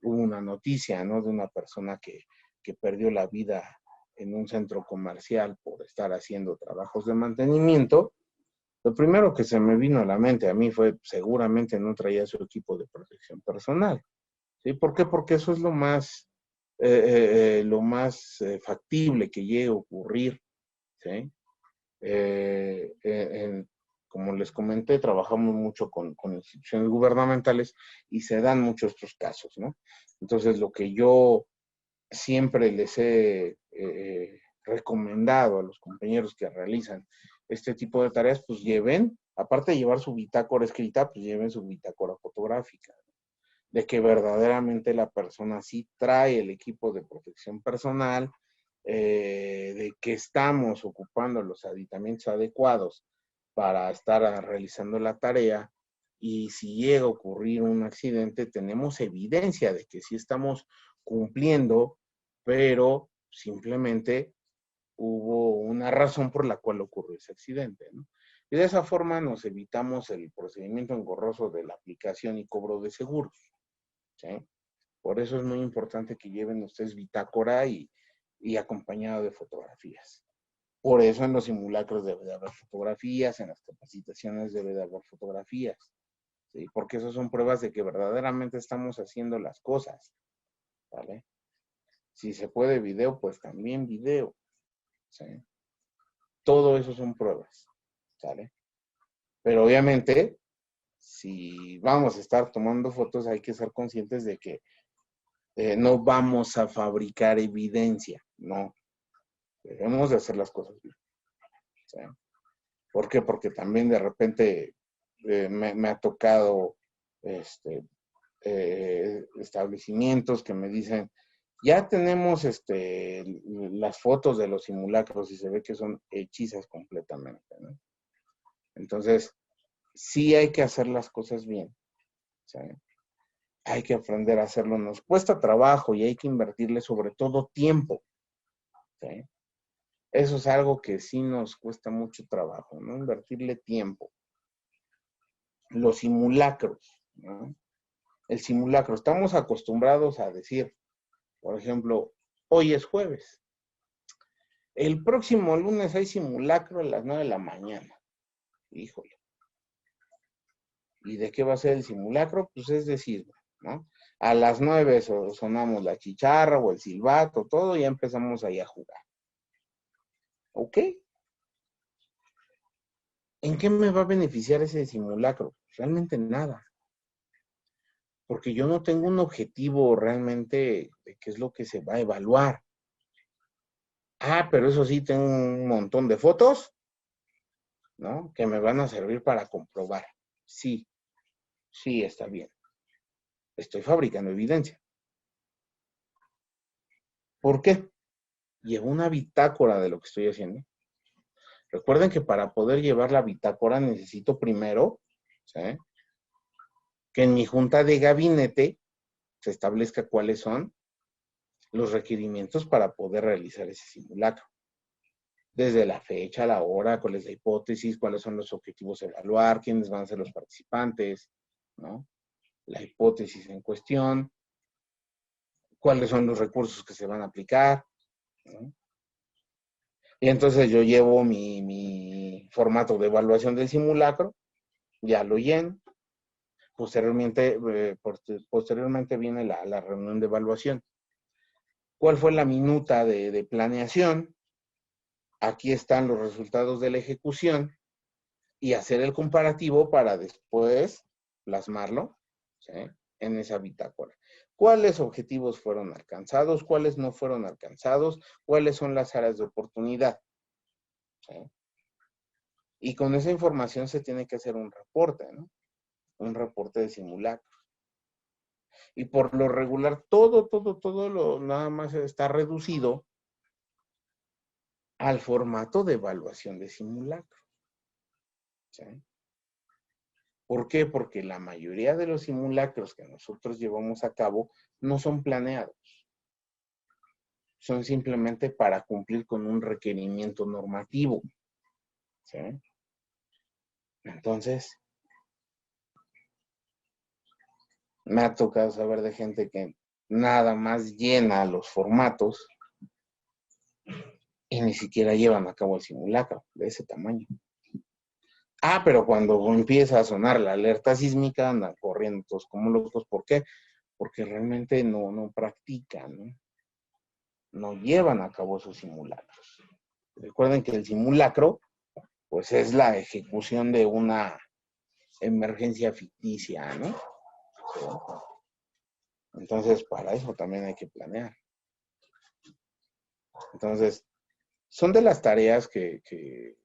hubo una noticia, ¿no? De una persona que perdió la vida en un centro comercial por estar haciendo trabajos de mantenimiento. Lo primero que se me vino a la mente a mí fue seguramente no traía su equipo de protección personal, ¿Sí? ¿Por qué? Porque eso es lo más factible que llegue a ocurrir, ¿sí? Como les comenté, trabajamos mucho con instituciones gubernamentales y se dan muchos estos casos, ¿no? Entonces, lo que yo siempre les he recomendado a los compañeros que realizan este tipo de tareas, pues lleven, aparte de llevar su bitácora escrita, pues lleven su bitácora fotográfica, de que verdaderamente la persona sí trae el equipo de protección personal, de que estamos ocupando los aditamentos adecuados para estar realizando la tarea, y si llega a ocurrir un accidente, tenemos evidencia de que sí estamos cumpliendo, pero simplemente hubo una razón por la cual ocurrió ese accidente, ¿no? Y de esa forma nos evitamos el procedimiento engorroso de la aplicación y cobro de seguros, ¿sí? Por eso es muy importante que lleven ustedes bitácora y acompañado de fotografías. Por eso en los simulacros debe de haber fotografías, en las capacitaciones debe de haber fotografías, ¿sí? Porque esas son pruebas de que verdaderamente estamos haciendo las cosas, ¿vale? Si se puede video, pues también video, ¿sí? Todo eso son pruebas, ¿sale? Pero obviamente, si vamos a estar tomando fotos, hay que ser conscientes de que no vamos a fabricar evidencia, no. Debemos de hacer las cosas bien, ¿sí? ¿Por qué? Porque también de repente me ha tocado establecimientos que me dicen, ya tenemos las fotos de los simulacros y se ve que son hechizas completamente, ¿no? Entonces, sí hay que hacer las cosas bien, ¿sí? Hay que aprender a hacerlo. Nos cuesta trabajo y hay que invertirle sobre todo tiempo, ¿sí? Eso es algo que sí nos cuesta mucho trabajo, ¿no? Invertirle tiempo. Los simulacros, ¿no? El simulacro, estamos acostumbrados a decir, por ejemplo, hoy es jueves. El próximo lunes hay simulacro a las 9 de la mañana. Híjole. ¿Y de qué va a ser el simulacro? Pues es decir, ¿no? A las 9 sonamos la chicharra o el silbato, todo, y ya empezamos ahí a jugar. ¿Ok? ¿En qué me va a beneficiar ese simulacro? Realmente nada. Porque yo no tengo un objetivo realmente de qué es lo que se va a evaluar. Ah, pero eso sí, tengo un montón de fotos, ¿no? Que me van a servir para comprobar. Sí, sí, está bien. Estoy fabricando evidencia. ¿Por qué? Llevo una bitácora de lo que estoy haciendo. Recuerden que para poder llevar la bitácora necesito primero, ¿sí?, que en mi junta de gabinete se establezca cuáles son los requerimientos para poder realizar ese simulacro. Desde la fecha, la hora, cuál es la hipótesis, cuáles son los objetivos a evaluar, quiénes van a ser los participantes, ¿no? La hipótesis en cuestión, cuáles son los recursos que se van a aplicar, ¿no? Y entonces yo llevo mi formato de evaluación del simulacro, ya lo lleno. Posteriormente viene la reunión de evaluación. ¿Cuál fue la minuta de planeación? Aquí están los resultados de la ejecución y hacer el comparativo para después plasmarlo, ¿sí?, en esa bitácora. ¿Cuáles objetivos fueron alcanzados? ¿Cuáles no fueron alcanzados? ¿Cuáles son las áreas de oportunidad? ¿Sí? Y con esa información se tiene que hacer un reporte, ¿no? Un reporte de simulacro. Y por lo regular, todo nada más está reducido al formato de evaluación de simulacro, ¿sí? ¿Por qué? Porque la mayoría de los simulacros que nosotros llevamos a cabo no son planeados. Son simplemente para cumplir con un requerimiento normativo, ¿sí? Entonces, me ha tocado saber de gente que nada más llena los formatos y ni siquiera llevan a cabo el simulacro de ese tamaño. Pero cuando empieza a sonar la alerta sísmica, andan corriendo todos como locos. ¿Por qué? porque realmente no practican, ¿no? No llevan a cabo esos simulacros. Recuerden que el simulacro, pues es la ejecución de una emergencia ficticia, ¿no? Sí. Entonces, para eso también hay que planear. Entonces, son de las tareas que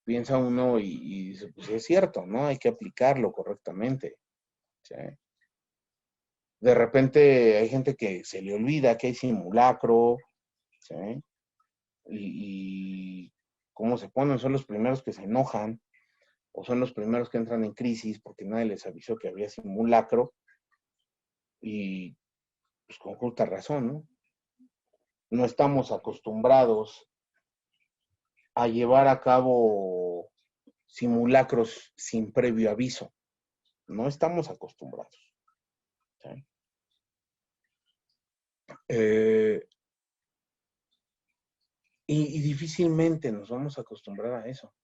piensa uno y dice, pues es cierto, ¿no? Hay que aplicarlo correctamente. ¿Sí? De repente hay gente que se le olvida que hay simulacro, ¿sí? Y cómo se ponen, son los primeros que se enojan o son los primeros que entran en crisis porque nadie les avisó que había simulacro y pues con justa razón, ¿no? No estamos acostumbrados a llevar a cabo simulacros sin previo aviso. No estamos acostumbrados. ¿Sí? Y difícilmente nos vamos a acostumbrar a eso,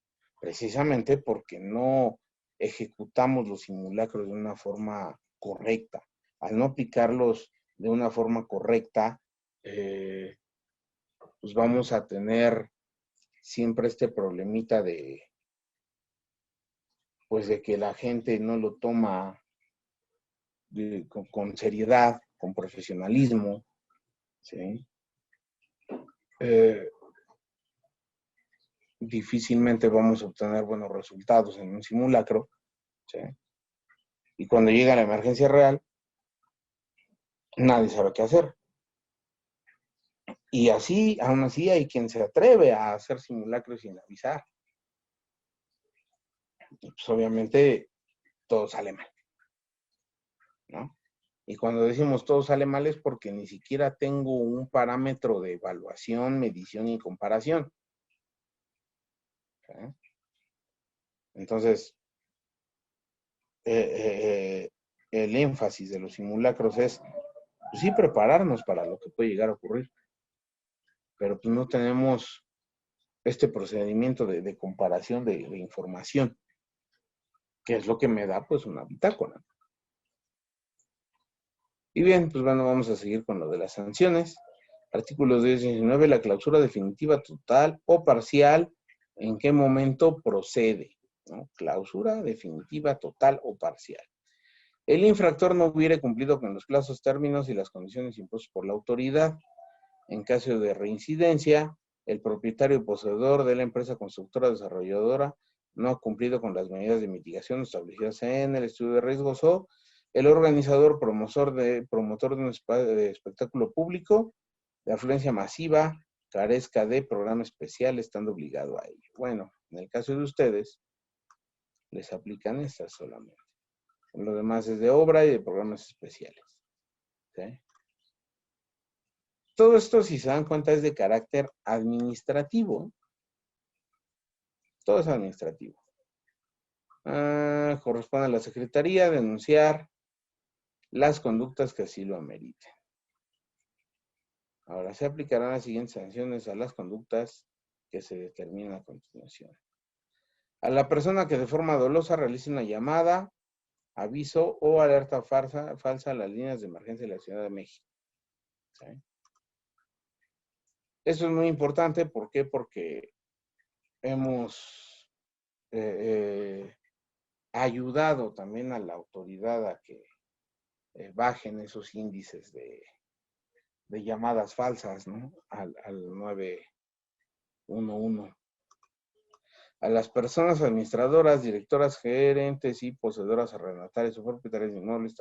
precisamente porque no ejecutamos los simulacros de una forma correcta. Al no aplicarlos de una forma correcta, pues vamos a tener siempre este problemita pues de que la gente no lo toma con seriedad, con profesionalismo, ¿sí? Difícilmente vamos a obtener buenos resultados en un simulacro, ¿sí? Y cuando llega la emergencia real, nadie sabe qué hacer. Y así, aún así, hay quien se atreve a hacer simulacros sin avisar. Y pues obviamente todo sale mal, ¿no? Y cuando decimos todo sale mal es porque ni siquiera tengo un parámetro de evaluación, medición y comparación. ¿Sí? Entonces, el énfasis de los simulacros es, pues sí, prepararnos para lo que puede llegar a ocurrir, pero pues no tenemos este procedimiento de comparación de información, que es lo que me da pues una bitácora. Y bien, pues bueno, vamos a seguir con lo de las sanciones. Artículos 10 y 19, la clausura definitiva total o parcial, ¿en qué momento procede? ¿No? Clausura definitiva total o parcial. El infractor no hubiera cumplido con los plazos, términos y las condiciones impuestos por la autoridad. En caso de reincidencia, el propietario y poseedor de la empresa constructora desarrolladora no ha cumplido con las medidas de mitigación establecidas en el estudio de riesgos o el organizador promotor de un espectáculo público de afluencia masiva carezca de programa especial estando obligado a ello. Bueno, en el caso de ustedes, les aplican estas solamente. Lo demás es de obra y de programas especiales. ¿Sí? Todo esto, si se dan cuenta, es de carácter administrativo. Todo es administrativo. Corresponde a la Secretaría denunciar las conductas que así lo ameriten. Ahora, se aplicarán las siguientes sanciones a las conductas que se determinan a continuación. A la persona que de forma dolosa realice una llamada, aviso o alerta falsa a las líneas de emergencia de la Ciudad de México. ¿Sí? Eso es muy importante. ¿Por qué? Porque hemos ayudado también a la autoridad a que bajen esos índices de llamadas falsas, ¿no? Al 911. A las personas administradoras, directoras, gerentes y poseedoras arrendatarias o propietarias de inmuebles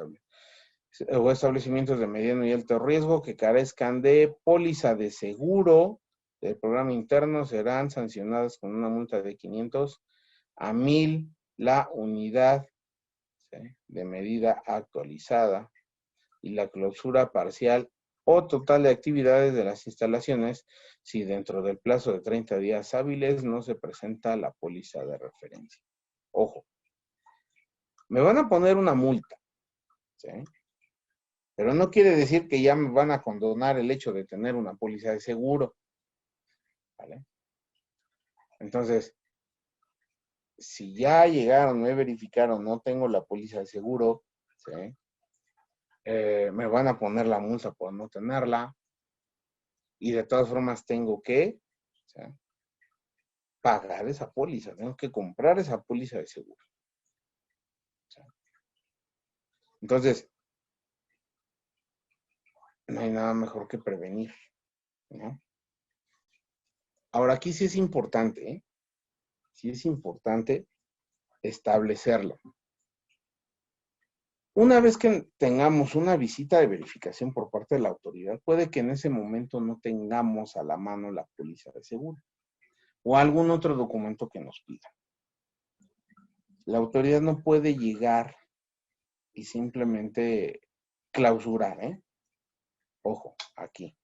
o establecimientos de mediano y alto riesgo que carezcan de póliza de seguro del programa interno serán sancionadas con una multa de 500 a 1000 la unidad, ¿sí?, de medida actualizada y la clausura parcial o total de actividades de las instalaciones si dentro del plazo de 30 días hábiles no se presenta la póliza de referencia. Ojo, me van a poner una multa, ¿sí?, pero no quiere decir que ya me van a condonar el hecho de tener una póliza de seguro, ¿vale? Entonces, si ya llegaron, me verificaron, no tengo la póliza de seguro, ¿sí?, me van a poner la multa por no tenerla, y de todas formas tengo que, o sea, pagar esa póliza, tengo que comprar esa póliza de seguro. O sea, entonces, no hay nada mejor que prevenir, ¿no? Ahora, aquí sí es importante, ¿eh? Sí es importante establecerlo. Una vez que tengamos una visita de verificación por parte de la autoridad, puede que en ese momento no tengamos a la mano la póliza de seguro o algún otro documento que nos pida. La autoridad no puede llegar y simplemente clausurar, ¿eh? Ojo, aquí,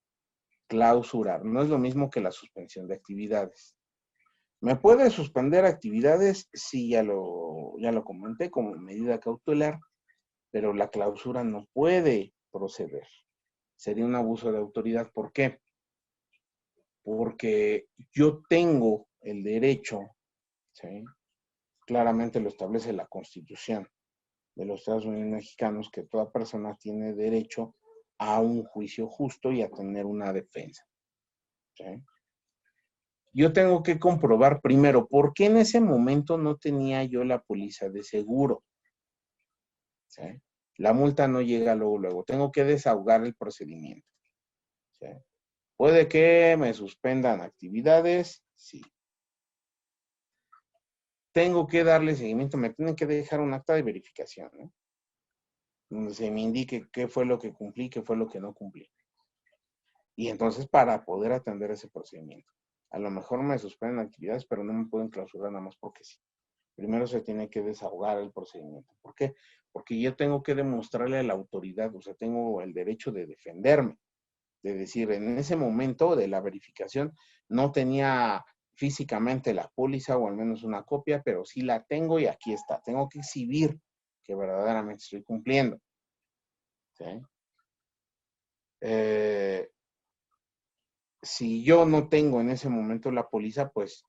clausurar. No es lo mismo que la suspensión de actividades. ¿Me puede suspender actividades? Sí, ya lo comenté como medida cautelar, pero la clausura no puede proceder. Sería un abuso de autoridad. ¿Por qué? Porque yo tengo el derecho, ¿sí? Claramente lo establece la Constitución de los Estados Unidos mexicanos, que toda persona tiene derecho a un juicio justo y a tener una defensa. ¿Sí? Yo tengo que comprobar primero por qué en ese momento no tenía yo la póliza de seguro. ¿Sí? La multa no llega luego. Tengo que desahogar el procedimiento. ¿Sí? ¿Puede que me suspendan actividades? Sí. Tengo que darle seguimiento, me tienen que dejar un acta de verificación, ¿no? Donde se me indique qué fue lo que cumplí, qué fue lo que no cumplí. Y entonces para poder atender ese procedimiento. A lo mejor me suspenden actividades, pero no me pueden clausurar nada más porque sí. Primero se tiene que desahogar el procedimiento. ¿Por qué? Porque yo tengo que demostrarle a la autoridad, o sea, tengo el derecho de defenderme, de decir, en ese momento de la verificación no tenía físicamente la póliza o al menos una copia, pero sí la tengo y aquí está. Tengo que exhibir que verdaderamente estoy cumpliendo. ¿Sí? Si yo no tengo en ese momento la póliza, pues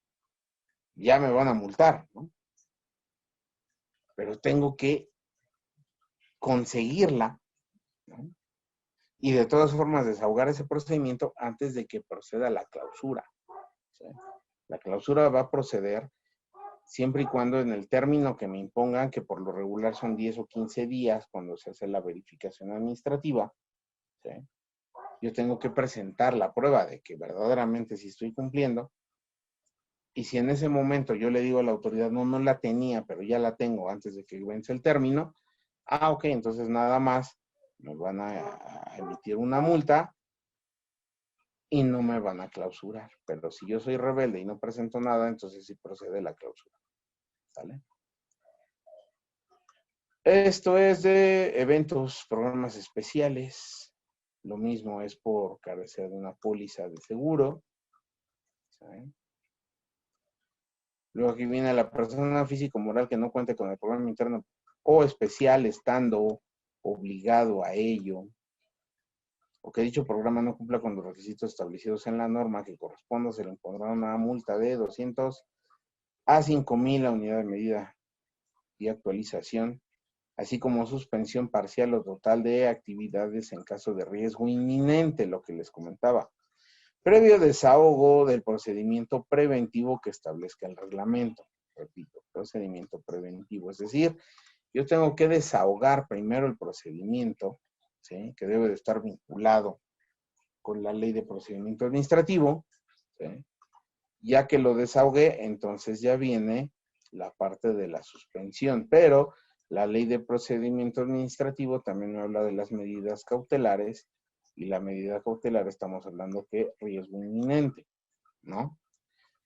ya me van a multar, ¿no? Pero tengo que conseguirla, ¿no? Y de todas formas desahogar ese procedimiento antes de que proceda la clausura. ¿Sí? La clausura va a proceder siempre y cuando en el término que me impongan, que por lo regular son 10 o 15 días cuando se hace la verificación administrativa, ¿sí? Yo tengo que presentar la prueba de que verdaderamente sí estoy cumpliendo. Y si en ese momento yo le digo a la autoridad, no la tenía, pero ya la tengo antes de que vence el término, ok, entonces nada más me van a emitir una multa y no me van a clausurar. Pero si yo soy rebelde y no presento nada, entonces sí procede la clausura. ¿Sale? Esto es de eventos, programas especiales. Lo mismo es por carecer de una póliza de seguro. ¿Sí? Luego aquí viene la persona física o moral que no cuente con el programa interno o especial estando obligado a ello, o que dicho programa no cumpla con los requisitos establecidos en la norma que corresponda, se le impondrá una multa de 200 a 5,000 la unidad de medida y actualización, así como suspensión parcial o total de actividades en caso de riesgo inminente, lo que les comentaba, previo desahogo del procedimiento preventivo que establezca el reglamento. Repito, procedimiento preventivo, es decir, yo tengo que desahogar primero el procedimiento, ¿sí? Que debe de estar vinculado con la ley de procedimiento administrativo, ¿sí? Ya que lo desahogué, entonces ya viene la parte de la suspensión, pero la ley de procedimiento administrativo también me habla de las medidas cautelares, y la medida cautelar estamos hablando que riesgo inminente, ¿no?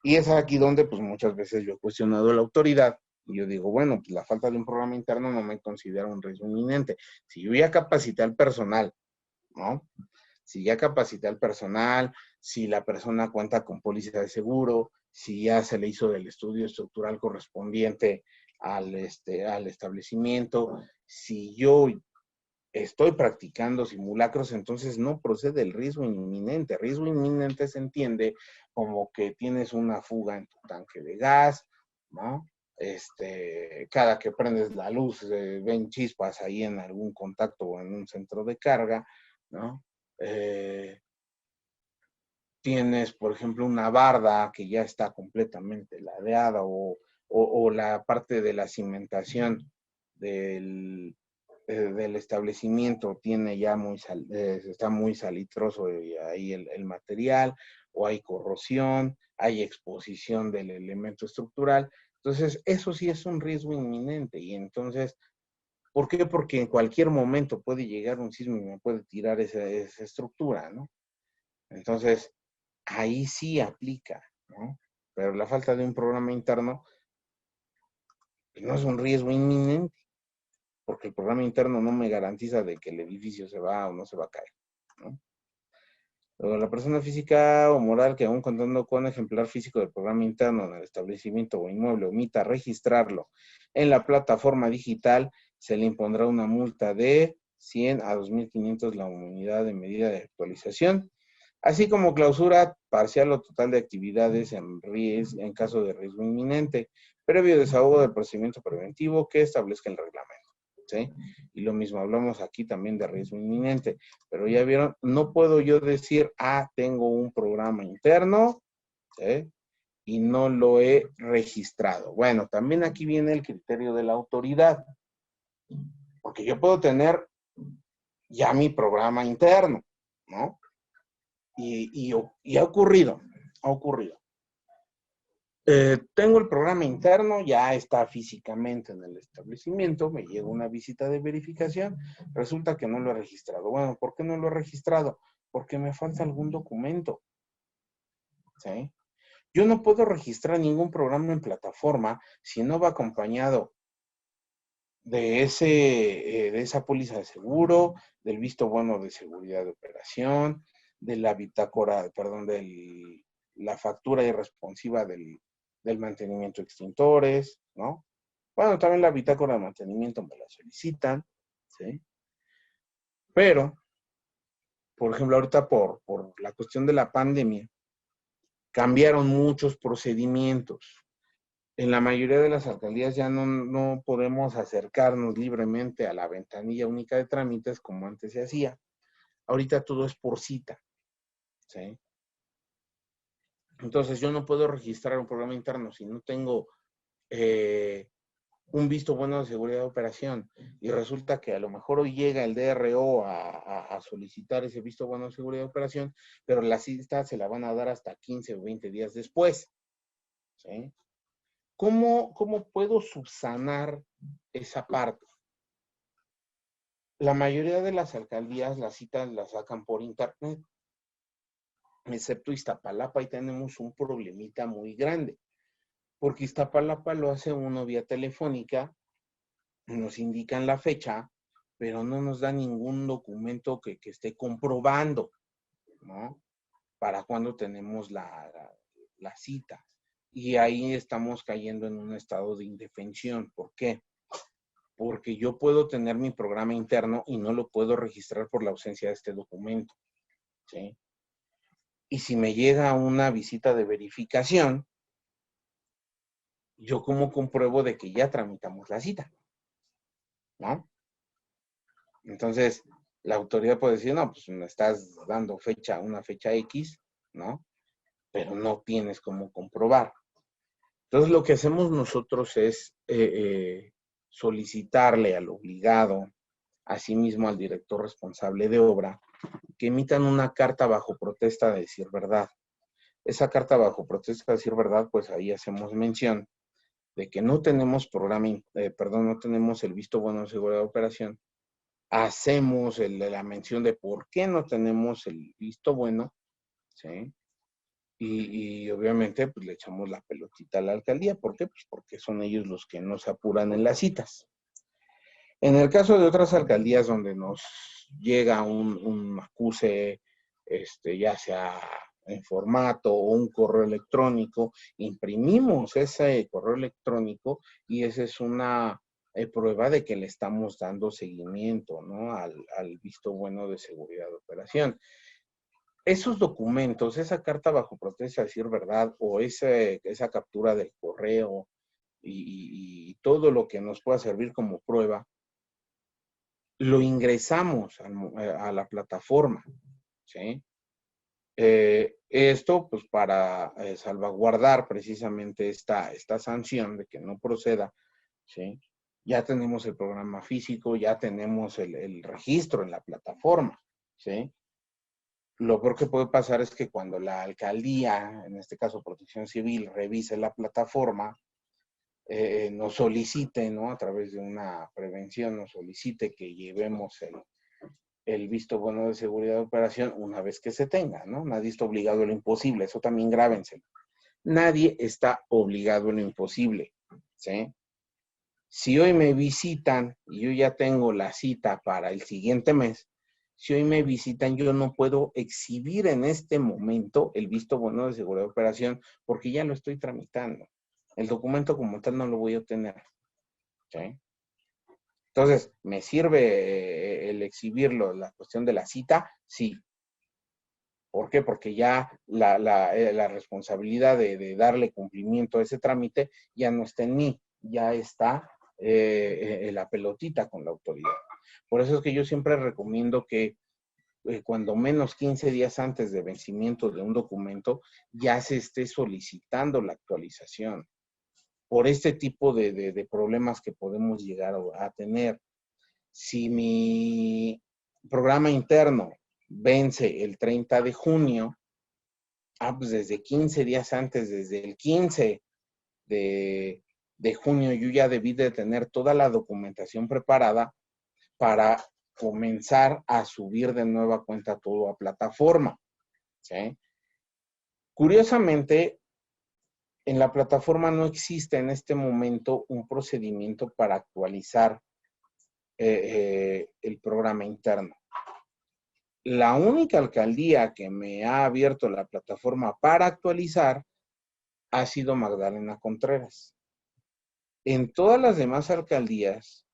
Y es aquí donde pues muchas veces yo he cuestionado a la autoridad y yo digo, bueno, pues la falta de un programa interno no me considera un riesgo inminente. Si yo ya capacité al personal, ¿no? Si ya capacité al personal, si la persona cuenta con póliza de seguro, si ya se le hizo el estudio estructural correspondiente al establecimiento, si yo estoy practicando simulacros, entonces no procede el riesgo inminente. Riesgo inminente se entiende como que tienes una fuga en tu tanque de gas, ¿no? cada que prendes la luz, ven chispas ahí en algún contacto o en un centro de carga, ¿no? Tienes, por ejemplo, una barda que ya está completamente ladeada o la parte de la cimentación del establecimiento tiene ya está muy salitroso ahí el material, o hay corrosión, hay exposición del elemento estructural. Entonces, eso sí es un riesgo inminente. Y entonces, ¿por qué? Porque en cualquier momento puede llegar un sismo y me puede tirar esa estructura, ¿no? Entonces, ahí sí aplica, ¿no? Pero la falta de un programa interno no es un riesgo inminente, porque el programa interno no me garantiza de que el edificio se va o no se va a caer, ¿no? Luego, la persona física o moral que aún contando con ejemplar físico del programa interno en el establecimiento o inmueble omita registrarlo en la plataforma digital, se le impondrá una multa de 100 a 2.500 la unidad de medida de actualización, así como clausura parcial o total de actividades en caso de riesgo inminente, previo desahogo del procedimiento preventivo que establezca el reglamento, ¿sí? Y lo mismo, hablamos aquí también de riesgo inminente, pero ya vieron, no puedo yo decir, tengo un programa interno, ¿sí? Y no lo he registrado. Bueno, también aquí viene el criterio de la autoridad, porque yo puedo tener ya mi programa interno, ¿no? Y ha ocurrido. Tengo el programa interno, ya está físicamente en el establecimiento, me llega una visita de verificación, resulta que no lo he registrado. Bueno, ¿por qué no lo he registrado? Porque me falta algún documento, ¿sí? Yo no puedo registrar ningún programa en plataforma si no va acompañado de esa póliza de seguro, del visto bueno de seguridad de operación, de la bitácora, perdón, de la factura irresponsiva del mantenimiento de extintores, ¿no? Bueno, también la bitácora de mantenimiento me la solicitan, ¿sí? Pero, por ejemplo, ahorita por la cuestión de la pandemia, cambiaron muchos procedimientos. En la mayoría de las alcaldías ya no podemos acercarnos libremente a la ventanilla única de trámites como antes se hacía. Ahorita todo es por cita, ¿sí? Entonces yo no puedo registrar un programa interno si no tengo un visto bueno de seguridad de operación, y resulta que a lo mejor hoy llega el DRO a solicitar ese visto bueno de seguridad de operación, pero la cita se la van a dar hasta 15 o 20 días después, ¿sí? ¿Cómo puedo subsanar esa parte? La mayoría de las alcaldías las citas las sacan por internet, excepto Iztapalapa, y tenemos un problemita muy grande, porque Iztapalapa lo hace uno vía telefónica, nos indican la fecha, pero no nos da ningún documento que esté comprobando, ¿no? Para cuando tenemos la cita. Y ahí estamos cayendo en un estado de indefensión. ¿Por qué? Porque yo puedo tener mi programa interno y no lo puedo registrar por la ausencia de este documento, ¿sí? Y si me llega una visita de verificación, ¿yo cómo compruebo de que ya tramitamos la cita? ¿No? Entonces, la autoridad puede decir, no, pues me estás dando una fecha X, ¿no? Pero no tienes cómo comprobar. Entonces, lo que hacemos nosotros es solicitarle al obligado, asimismo al director responsable de obra, que emitan una carta bajo protesta de decir verdad. Esa carta bajo protesta de decir verdad, pues ahí hacemos mención de que no tenemos no tenemos el visto bueno de seguridad de operación. Hacemos la mención de por qué no tenemos el visto bueno, ¿sí? Y obviamente pues le echamos la pelotita a la alcaldía. ¿Por qué? Pues porque son ellos los que nos apuran en las citas. En el caso de otras alcaldías donde nos llega un acuse, ya sea en formato o un correo electrónico, imprimimos ese correo electrónico y esa es una prueba de que le estamos dando seguimiento, ¿no? al visto bueno de seguridad de operación. Esos documentos, esa carta bajo protesta de decir verdad o esa captura del correo y todo lo que nos pueda servir como prueba, lo ingresamos a la plataforma, ¿sí? Esto, pues, para salvaguardar precisamente esta sanción de que no proceda, ¿sí? Ya tenemos el programa físico, ya tenemos el registro en la plataforma, ¿sí? Lo peor que puede pasar es que cuando la alcaldía, en este caso Protección Civil, revise la plataforma, nos solicite, ¿no? A través de una prevención, nos solicite que llevemos el visto bueno de seguridad de operación una vez que se tenga, ¿no? Nadie está obligado a lo imposible, eso también grábenselo. Nadie está obligado a lo imposible, ¿sí? Si hoy me visitan y yo ya tengo la cita para el siguiente mes, si hoy me visitan, yo no puedo exhibir en este momento el visto bueno de seguridad de operación porque ya lo estoy tramitando. El documento como tal no lo voy a obtener, ¿sí? Entonces, ¿me sirve el exhibirlo, la cuestión de la cita? Sí. ¿Por qué? Porque ya la responsabilidad de darle cumplimiento a ese trámite ya no está en mí, ya está la pelotita con la autoridad. Por eso es que yo siempre recomiendo que cuando menos 15 días antes de vencimiento de un documento ya se esté solicitando la actualización por este tipo de problemas que podemos llegar a tener. Si mi programa interno vence el 30 de junio, pues desde 15 días antes, desde el 15 de junio, yo ya debí de tener toda la documentación preparada para comenzar a subir de nueva cuenta todo a plataforma, ¿sí? Curiosamente, en la plataforma no existe en este momento un procedimiento para actualizar el programa interno. La única alcaldía que me ha abierto la plataforma para actualizar ha sido Magdalena Contreras. En todas las demás alcaldías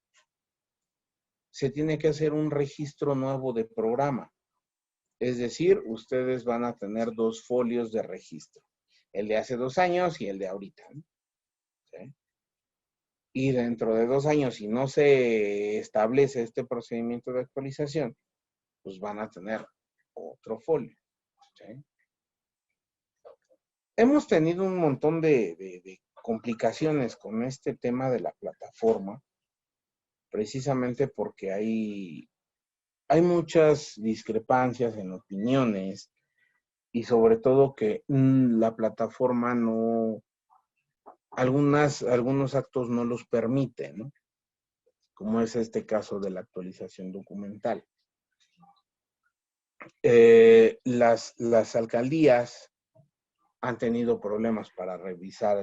se tiene que hacer un registro nuevo de programa. Es decir, ustedes van a tener 2 folios de registro. El de hace 2 años y el de ahorita, ¿no? ¿Sí? Y dentro de 2 años, si no se establece este procedimiento de actualización, pues van a tener otro folio, ¿sí? Hemos tenido un montón de complicaciones con este tema de la plataforma, precisamente porque hay muchas discrepancias en opiniones y sobre todo que la plataforma no, algunos actos no los permite, ¿no? Como es este caso de la actualización documental. Las alcaldías han tenido problemas para revisar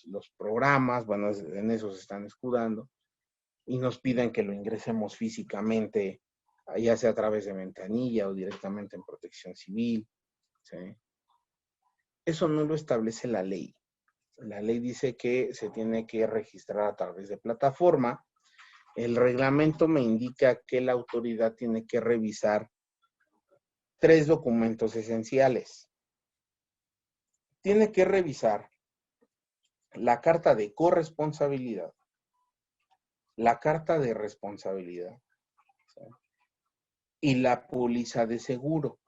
los programas, bueno, en eso se están escudando, y nos piden que lo ingresemos físicamente, ya sea a través de ventanilla o directamente en Protección Civil, ¿sí? Eso no lo establece la ley. La ley dice que se tiene que registrar a través de plataforma. El reglamento me indica que la autoridad tiene que revisar 3 documentos esenciales. Tiene que revisar la carta de corresponsabilidad, la carta de responsabilidad, ¿sí? Y la póliza de seguro.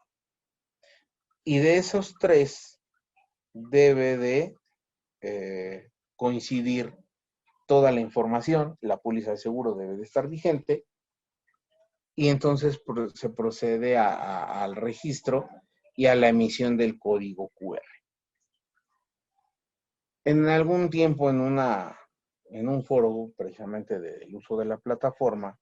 Y de esos 3 debe de coincidir toda la información, la póliza de seguro debe de estar vigente y entonces se procede al registro y a la emisión del código QR. En algún tiempo en un foro precisamente del uso de la plataforma,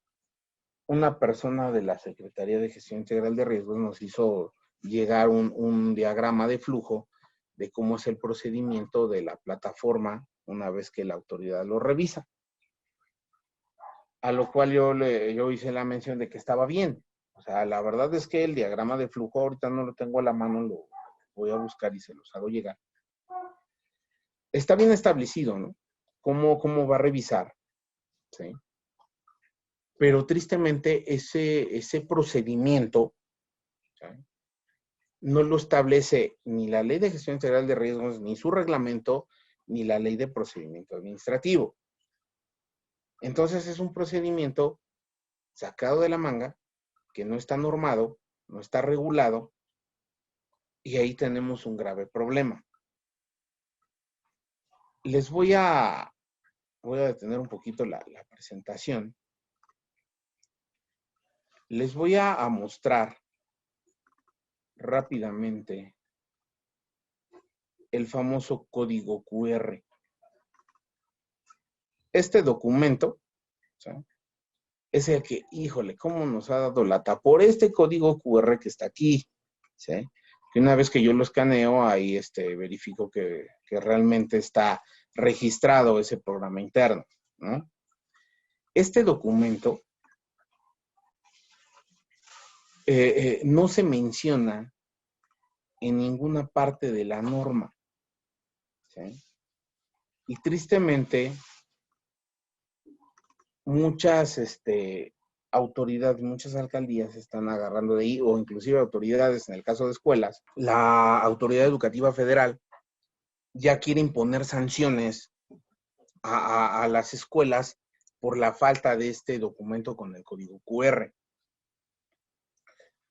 una persona de la Secretaría de Gestión Integral de Riesgos nos hizo llegar un diagrama de flujo de cómo es el procedimiento de la plataforma una vez que la autoridad lo revisa. A lo cual yo hice la mención de que estaba bien. O sea, la verdad es que el diagrama de flujo ahorita no lo tengo a la mano, lo voy a buscar y se los hago llegar. Está bien establecido, ¿no? ¿Cómo va a revisar? ¿Sí? Pero tristemente ese procedimiento, ¿sí?, no lo establece ni la Ley de Gestión Integral de Riesgos, ni su reglamento, ni la ley de procedimiento administrativo. Entonces es un procedimiento sacado de la manga, que no está normado, no está regulado, y ahí tenemos un grave problema. Les voy a detener un poquito la presentación. Les voy a mostrar rápidamente el famoso código QR. Este documento, ¿sí?, es el que, híjole, cómo nos ha dado lata por este código QR que está aquí, ¿sí? Que una vez que yo lo escaneo, ahí verifico que realmente está registrado ese programa interno, ¿no? Este documento no se menciona en ninguna parte de la norma, ¿sí? Y tristemente, muchas autoridades, muchas alcaldías están agarrando de ahí, o inclusive autoridades, en el caso de escuelas, la Autoridad Educativa Federal ya quiere imponer sanciones a las escuelas por la falta de este documento con el código QR.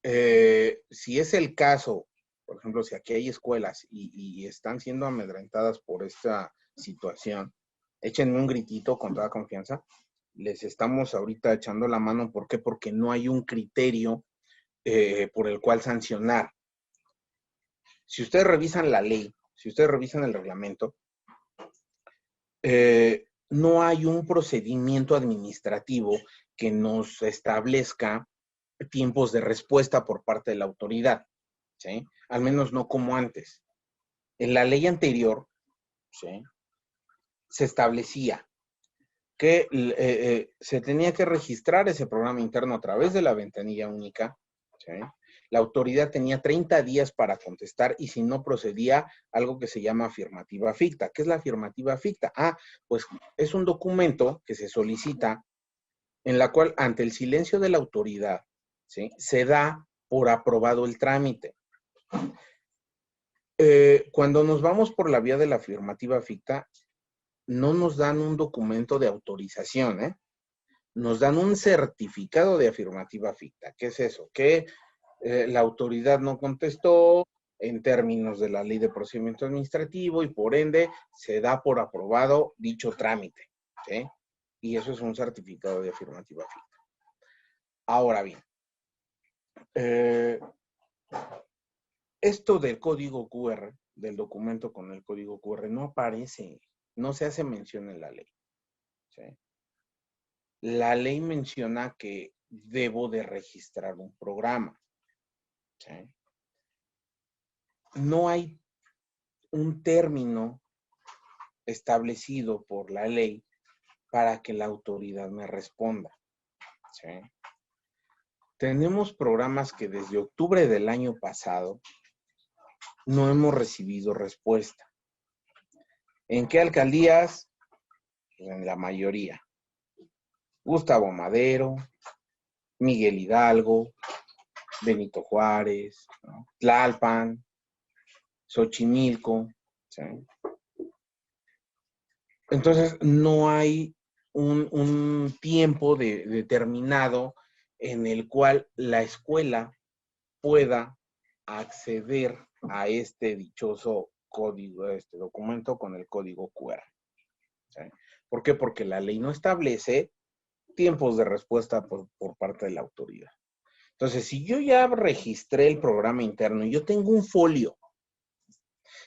Si es el caso, por ejemplo, si aquí hay escuelas y están siendo amedrentadas por esta situación, échenme un gritito con toda confianza. Les estamos ahorita echando la mano. ¿Por qué? Porque no hay un criterio por el cual sancionar. Si ustedes revisan la ley, si ustedes revisan el reglamento, no hay un procedimiento administrativo que nos establezca tiempos de respuesta por parte de la autoridad, ¿sí? Al menos no como antes. En la ley anterior, ¿sí?, se establecía que se tenía que registrar ese programa interno a través de la ventanilla única, ¿sí? La autoridad tenía 30 días para contestar y si no procedía, algo que se llama afirmativa ficta. ¿Qué es la afirmativa ficta? Pues es un documento que se solicita en la cual, ante el silencio de la autoridad, ¿sí?, se da por aprobado el trámite. Cuando nos vamos por la vía de la afirmativa ficta, no nos dan un documento de autorización, nos dan un certificado de afirmativa ficta. ¿Qué es eso? Que la autoridad no contestó en términos de la ley de procedimiento administrativo y por ende se da por aprobado dicho trámite, ¿sí? Y eso es un certificado de afirmativa ficta. Ahora bien, esto del código QR, del documento con el código QR, no aparece, no se hace mención en la ley, ¿sí? La ley menciona que debo de registrar un programa, ¿sí? No hay un término establecido por la ley para que la autoridad me responda, ¿sí? Tenemos programas que desde octubre del año pasado no hemos recibido respuesta. ¿En qué alcaldías? En la mayoría. Gustavo Madero, Miguel Hidalgo, Benito Juárez, ¿no?, Tlalpan, Xochimilco, ¿sí? Entonces, no hay un tiempo determinado en el cual la escuela pueda acceder a este dichoso código, este documento con el código QR, ¿sí? ¿Por qué? Porque la ley no establece tiempos de respuesta por parte de la autoridad. Entonces, si yo ya registré el programa interno y yo tengo un folio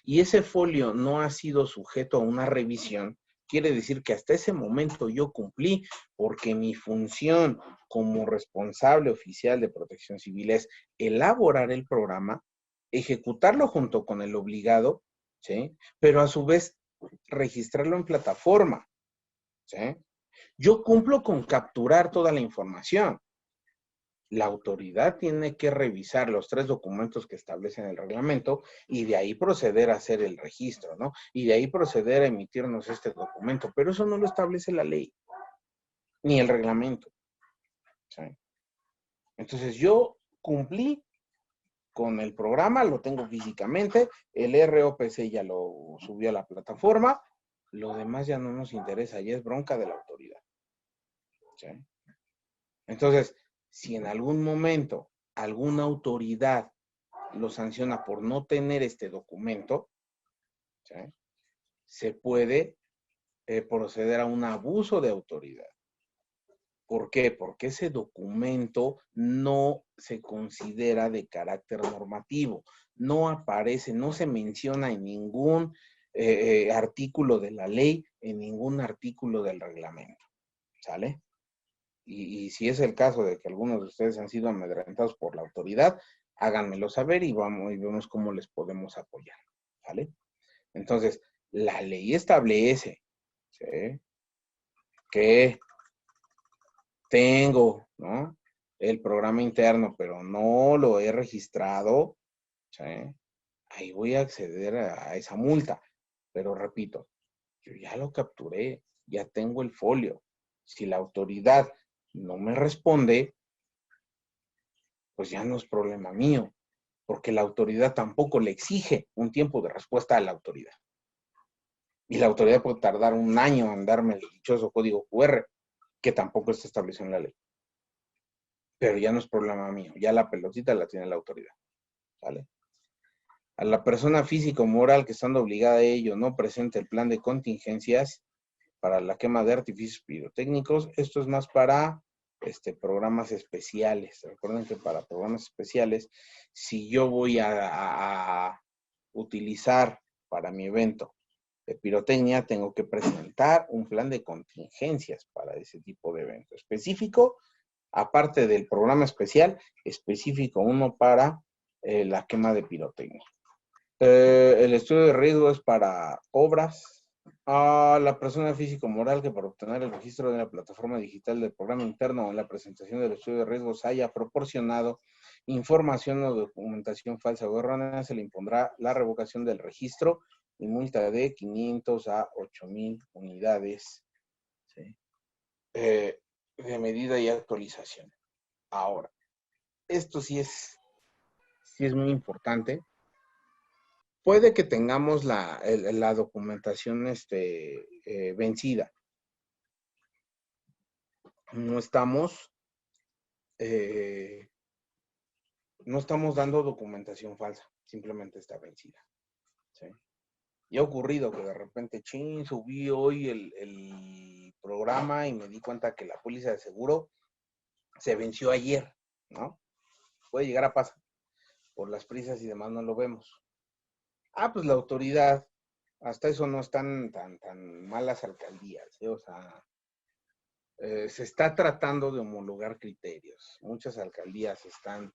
y ese folio no ha sido sujeto a una revisión, quiere decir que hasta ese momento yo cumplí, porque mi función como responsable oficial de Protección Civil es elaborar el programa, ejecutarlo junto con el obligado, ¿sí?, pero a su vez registrarlo en plataforma, ¿sí? Yo cumplo con capturar toda la información. La autoridad tiene que revisar los 3 documentos que establecen el reglamento y de ahí proceder a hacer el registro, ¿no? Y de ahí proceder a emitirnos este documento, pero eso no lo establece la ley, ni el reglamento, ¿sí? Entonces yo cumplí con el programa, lo tengo físicamente, el ROPC ya lo subió a la plataforma, lo demás ya no nos interesa, ya es bronca de la autoridad. ¿Sí? Entonces, si en algún momento alguna autoridad lo sanciona por no tener este documento, ¿sí?, se puede proceder a un abuso de autoridad. ¿Por qué? Porque ese documento no se considera de carácter normativo, no aparece, no se menciona en ningún artículo de la ley, en ningún artículo del reglamento, ¿sale? Y si es el caso de que algunos de ustedes han sido amedrentados por la autoridad, háganmelo saber y vemos cómo les podemos apoyar, ¿vale? Entonces, la ley establece, ¿sí?, que tengo, ¿no?, el programa interno, pero no lo he registrado, ¿sí?, ahí voy a acceder a esa multa. Pero repito, yo ya lo capturé, ya tengo el folio. Si la autoridad no me responde, pues ya no es problema mío, porque la autoridad tampoco le exige un tiempo de respuesta a la autoridad. Y la autoridad puede tardar un año en darme el dichoso código QR, que tampoco está establecido en la ley. Pero ya no es problema mío, ya la pelotita la tiene la autoridad, ¿vale? A la persona física o moral que estando obligada a ello no presente el plan de contingencias para la quema de artificios pirotécnicos, esto es más para programas especiales. Recuerden que para programas especiales, si yo voy a utilizar para mi evento de pirotecnia, tengo que presentar un plan de contingencias para ese tipo de evento específico, aparte del programa especial, específico uno para la quema de pirotecnia. El estudio de riesgo es para obras. A la persona física o moral que para obtener el registro de la plataforma digital del programa interno o en la presentación del estudio de riesgos haya proporcionado información o documentación falsa o errónea, se le impondrá la revocación del registro y multa de 500 a 8,000 unidades, ¿sí?, de medida y actualización. Ahora, esto sí es muy importante. Puede que tengamos la documentación vencida. No estamos dando documentación falsa, simplemente está vencida, ¿sí? Y ha ocurrido que de repente, subí hoy el programa y me di cuenta que la póliza de seguro se venció ayer, ¿no? Puede llegar a pasar. Por las prisas y demás no lo vemos. Pues la autoridad, hasta eso no están tan malas alcaldías, ¿sí? O sea, se está tratando de homologar criterios. Muchas alcaldías están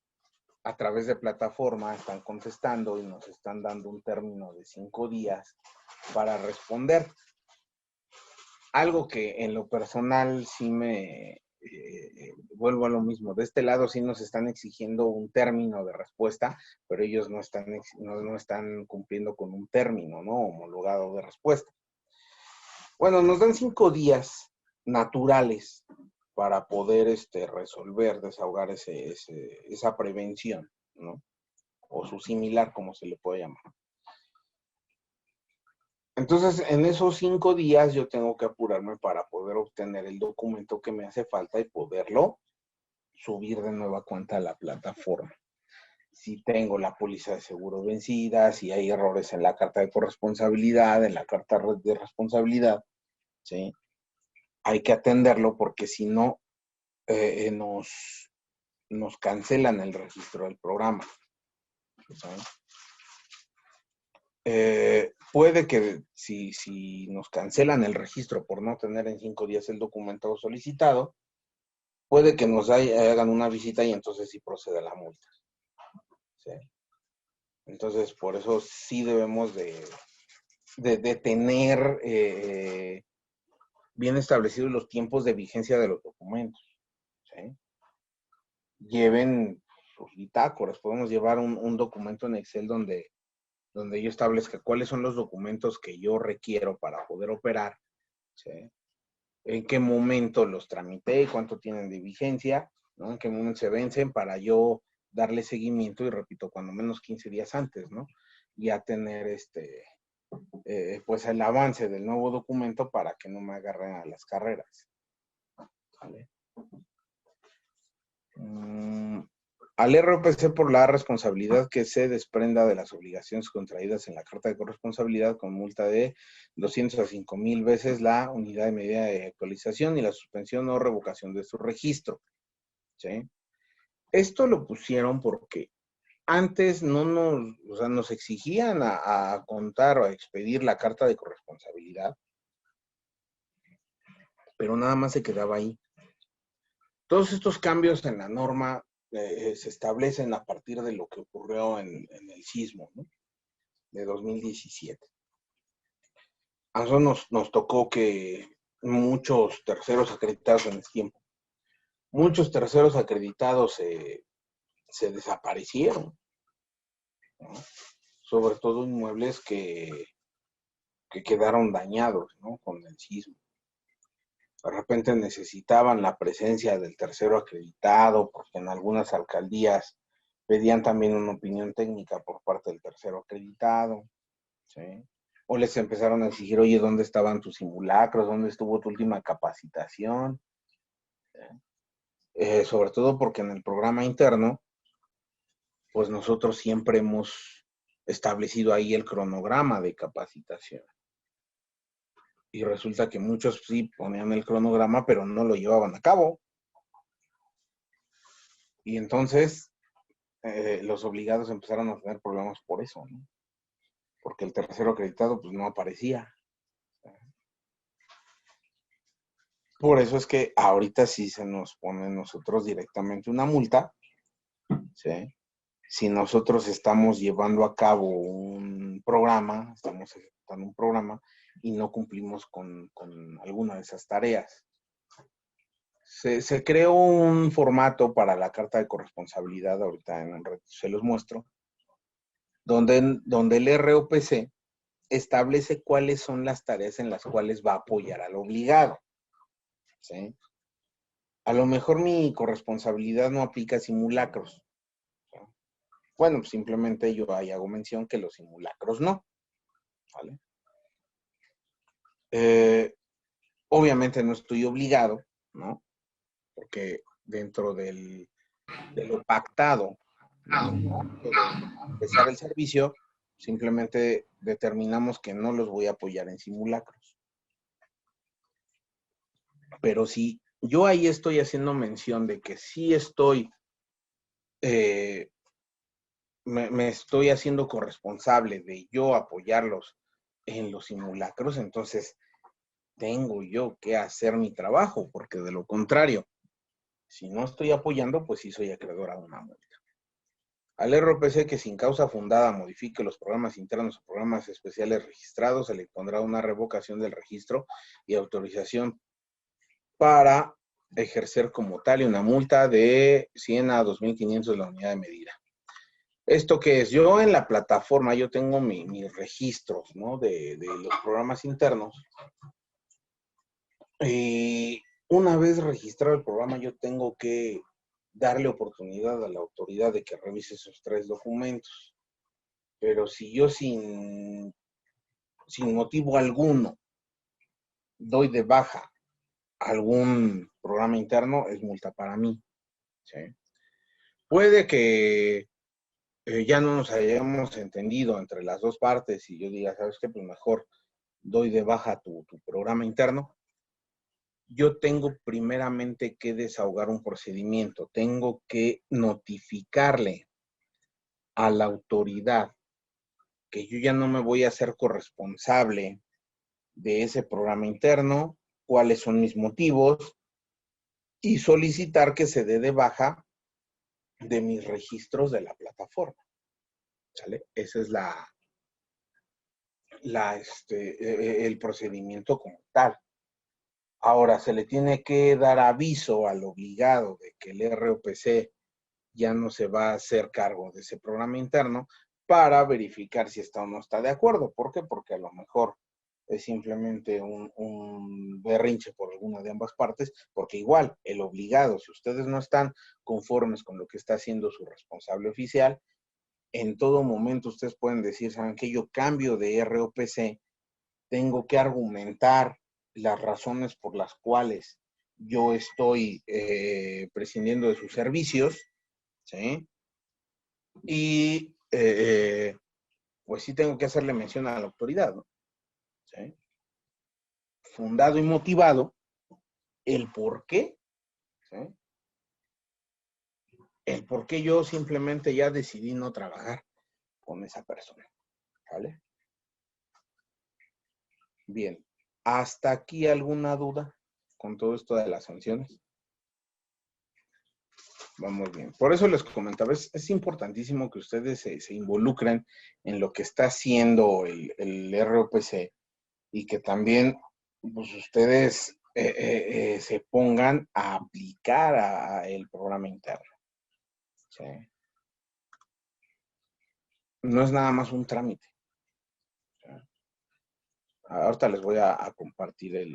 a través de plataforma, están contestando y nos están dando un término de 5 días para responder. Algo que en lo personal sí me vuelvo a lo mismo. De este lado sí nos están exigiendo un término de respuesta, pero ellos no están cumpliendo con un término, ¿no?, homologado de respuesta. Bueno, nos dan 5 días naturales para poder resolver, desahogar esa prevención, ¿no?, o su similar, como se le puede llamar. Entonces, en esos 5 días yo tengo que apurarme para poder obtener el documento que me hace falta y poderlo subir de nueva cuenta a la plataforma. Si tengo la póliza de seguro vencida, si hay errores en la carta de corresponsabilidad, en la carta de responsabilidad, ¿sí?, hay que atenderlo porque si no, nos cancelan el registro del programa, ¿sí? Puede que si nos cancelan el registro por no tener en 5 días el documento solicitado, puede que nos hagan una visita y entonces sí procede la multa, ¿sí? Entonces, por eso sí debemos de tener bien establecidos los tiempos de vigencia de los documentos, ¿sí? Lleven sus bitácoras. Podemos llevar un documento en Excel donde yo establezca cuáles son los documentos que yo requiero para poder operar, ¿sí?, en qué momento los tramité, cuánto tienen de vigencia, ¿no?, en qué momento se vencen para yo darle seguimiento y repito, cuando menos 15 días antes, ¿no?, ya tener pues el avance del nuevo documento para que no me agarren a las carreras. ¿Vale? Al ROPC por la responsabilidad que se desprenda de las obligaciones contraídas en la carta de corresponsabilidad con multa de 200 a 5,000 veces la unidad de medida de actualización y la suspensión o revocación de su registro. ¿Sí? Esto lo pusieron porque antes no nos, o sea, nos exigían a contar o a expedir la carta de corresponsabilidad, pero nada más se quedaba ahí. Todos estos cambios en la norma se establecen a partir de lo que ocurrió en el sismo, ¿no? De 2017. A nosotros nos tocó que muchos terceros acreditados en ese tiempo, muchos terceros acreditados se desaparecieron, ¿no? Sobre todo inmuebles que quedaron dañados, ¿no? Con el sismo. De repente necesitaban la presencia del tercero acreditado, porque en algunas alcaldías pedían también una opinión técnica por parte del tercero acreditado, ¿sí? O les empezaron a exigir, oye, ¿dónde estaban tus simulacros? ¿Dónde estuvo tu última capacitación? Sobre todo porque en el programa interno, pues nosotros siempre hemos establecido ahí el cronograma de capacitación. Y resulta que muchos sí ponían el cronograma, pero no lo llevaban a cabo. Y entonces los obligados empezaron a tener problemas por eso, ¿no? Porque el tercero acreditado pues no aparecía. Por eso es que ahorita sí se nos pone a nosotros directamente una multa, ¿sí? Si nosotros estamos llevando a cabo un programa, estamos ejecutando un programa y no cumplimos con alguna de esas tareas. Se creó un formato para la carta de corresponsabilidad, ahorita en un rato se los muestro, donde el ROPC establece cuáles son las tareas en las cuales va a apoyar al obligado, ¿sí? A lo mejor mi corresponsabilidad no aplica a simulacros, ¿sí? Bueno, pues simplemente yo ahí hago mención que los simulacros no, ¿vale? Obviamente no estoy obligado, ¿no? Porque dentro de lo pactado, de empezar el servicio, simplemente determinamos que no los voy a apoyar en simulacros. Pero si yo ahí estoy haciendo mención de que sí estoy, me estoy haciendo corresponsable de yo apoyarlos en los simulacros, entonces tengo yo que hacer mi trabajo, porque de lo contrario, si no estoy apoyando, pues sí soy acreedor a una multa. Al RPC que sin causa fundada modifique los programas internos o programas especiales registrados, se le pondrá una revocación del registro y autorización para ejercer como tal una multa de 100 a 2,500 de la unidad de medida. ¿Esto qué es? Yo en la plataforma, yo tengo mis registros, ¿no? De los programas internos. Y una vez registrado el programa, yo tengo que darle oportunidad a la autoridad de que revise esos 3 documentos. Pero si yo sin motivo alguno doy de baja algún programa interno, es multa para mí, ¿sí? Puede que ya no nos hayamos entendido entre las dos partes y yo diga, ¿sabes qué? Pues mejor doy de baja tu programa interno. Yo tengo primeramente que desahogar un procedimiento, tengo que notificarle a la autoridad que yo ya no me voy a hacer corresponsable de ese programa interno, cuáles son mis motivos y solicitar que se dé de baja de mis registros de la plataforma, ¿sale? Ese es el procedimiento como tal. Ahora, se le tiene que dar aviso al obligado de que el ROPC ya no se va a hacer cargo de ese programa interno para verificar si está o no está de acuerdo. ¿Por qué? Porque a lo mejor es simplemente un berrinche por alguna de ambas partes, porque igual el obligado, si ustedes no están conformes con lo que está haciendo su responsable oficial, en todo momento ustedes pueden decir, ¿saben qué? Yo cambio de ROPC, tengo que argumentar las razones por las cuales yo estoy prescindiendo de sus servicios, ¿sí? Y pues sí tengo que hacerle mención a la autoridad, ¿no? ¿Sí? Fundado y motivado, el por qué, ¿sí? El por qué yo simplemente ya decidí no trabajar con esa persona, ¿vale? Bien, ¿hasta aquí alguna duda con todo esto de las sanciones? Vamos bien. Por eso les comentaba, es importantísimo que ustedes se involucren en lo que está haciendo el ROPC y que también pues, ustedes se pongan a aplicar el programa interno. ¿Sí? No es nada más un trámite. ¿Sí? Ahorita les voy a compartir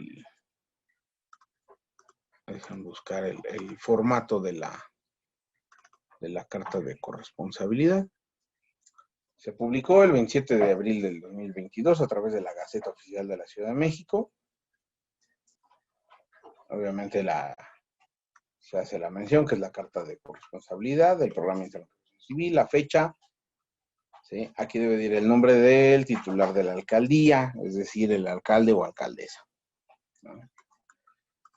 dejen buscar el formato de la carta de corresponsabilidad. Se publicó el 27 de abril del 2022 a través de la Gaceta Oficial de la Ciudad de México. Obviamente se hace la mención que es la carta de corresponsabilidad del programa interno civil, la fecha, ¿sí? Aquí debe ir el nombre del titular de la alcaldía, es decir, el alcalde o alcaldesa, ¿no?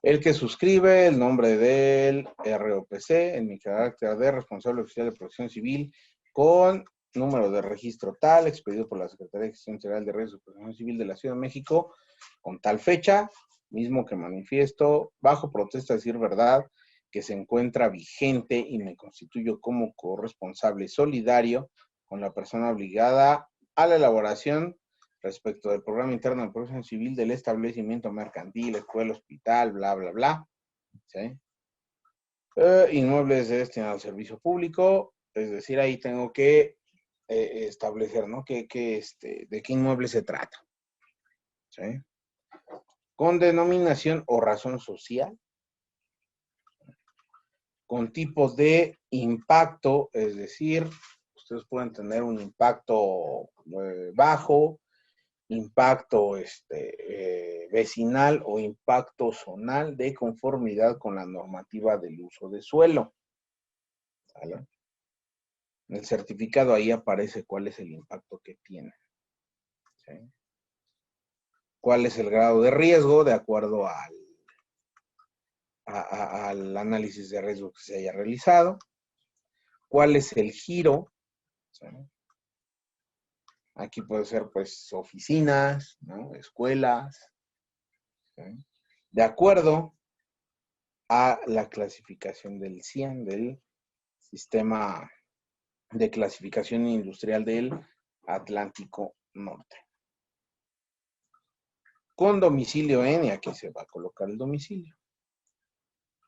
El que suscribe, el nombre del ROPC, en mi carácter de responsable oficial de protección civil, con número de registro tal, expedido por la Secretaría de Gestión General de Redes de Protección Civil de la Ciudad de México, con tal fecha, mismo que manifiesto, bajo protesta de decir verdad, que se encuentra vigente y me constituyo como corresponsable solidario con la persona obligada a la elaboración respecto del programa interno de protección civil del establecimiento mercantil, escuela, hospital, bla, bla, bla. ¿Sí? Inmuebles destinados al servicio público, es decir, ahí tengo que establecer, ¿no? De qué inmueble se trata. ¿Sí? Con denominación o razón social, con tipos de impacto, es decir, ustedes pueden tener un impacto bajo, impacto vecinal o impacto zonal de conformidad con la normativa del uso de suelo. ¿Vale? En el certificado ahí aparece cuál es el impacto que tiene. ¿Sí? Cuál es el grado de riesgo de acuerdo al análisis de riesgo que se haya realizado. Cuál es el giro. ¿Sí? Aquí puede ser pues oficinas, ¿no? Escuelas. ¿Sí? De acuerdo a la clasificación del CIEN, del Sistema de Clasificación Industrial del Atlántico Norte. Con domicilio en, y aquí se va a colocar el domicilio.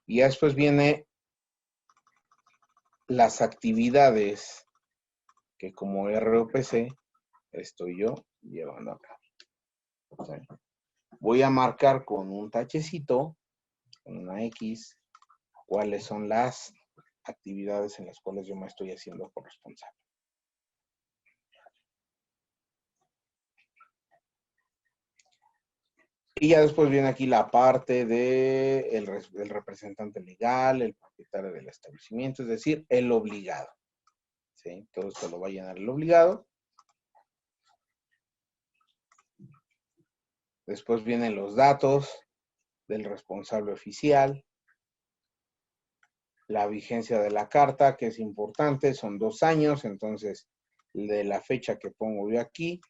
Y ya después viene las actividades que como ROPC estoy yo llevando a cabo. ¿Sí? Voy a marcar con un tachecito, con una X, cuáles son las actividades en las cuales yo me estoy haciendo corresponsable. Y ya después viene aquí la parte del representante legal, el propietario del establecimiento, es decir, el obligado. ¿Sí? Todo esto lo va a llenar el obligado. Después vienen los datos del responsable oficial, la vigencia de la carta, que es importante, son 2 años, entonces de la fecha que pongo yo aquí,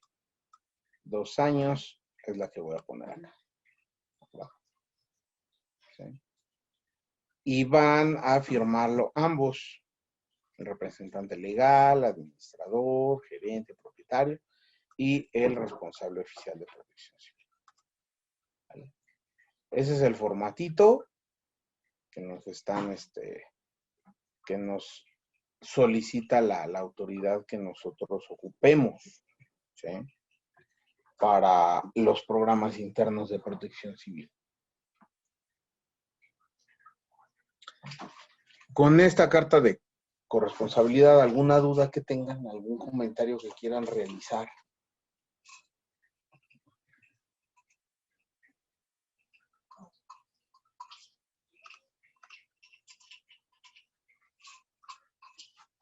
2 años es la que voy a poner acá. ¿Sí? Y van a firmarlo ambos, el representante legal, administrador, gerente, propietario y el responsable oficial de protección civil. ¿Vale? Ese es el formatito que nos están, que nos solicita la autoridad que nosotros ocupemos, ¿sí? Para los programas internos de protección civil. Con esta carta de corresponsabilidad, alguna duda que tengan, algún comentario que quieran realizar.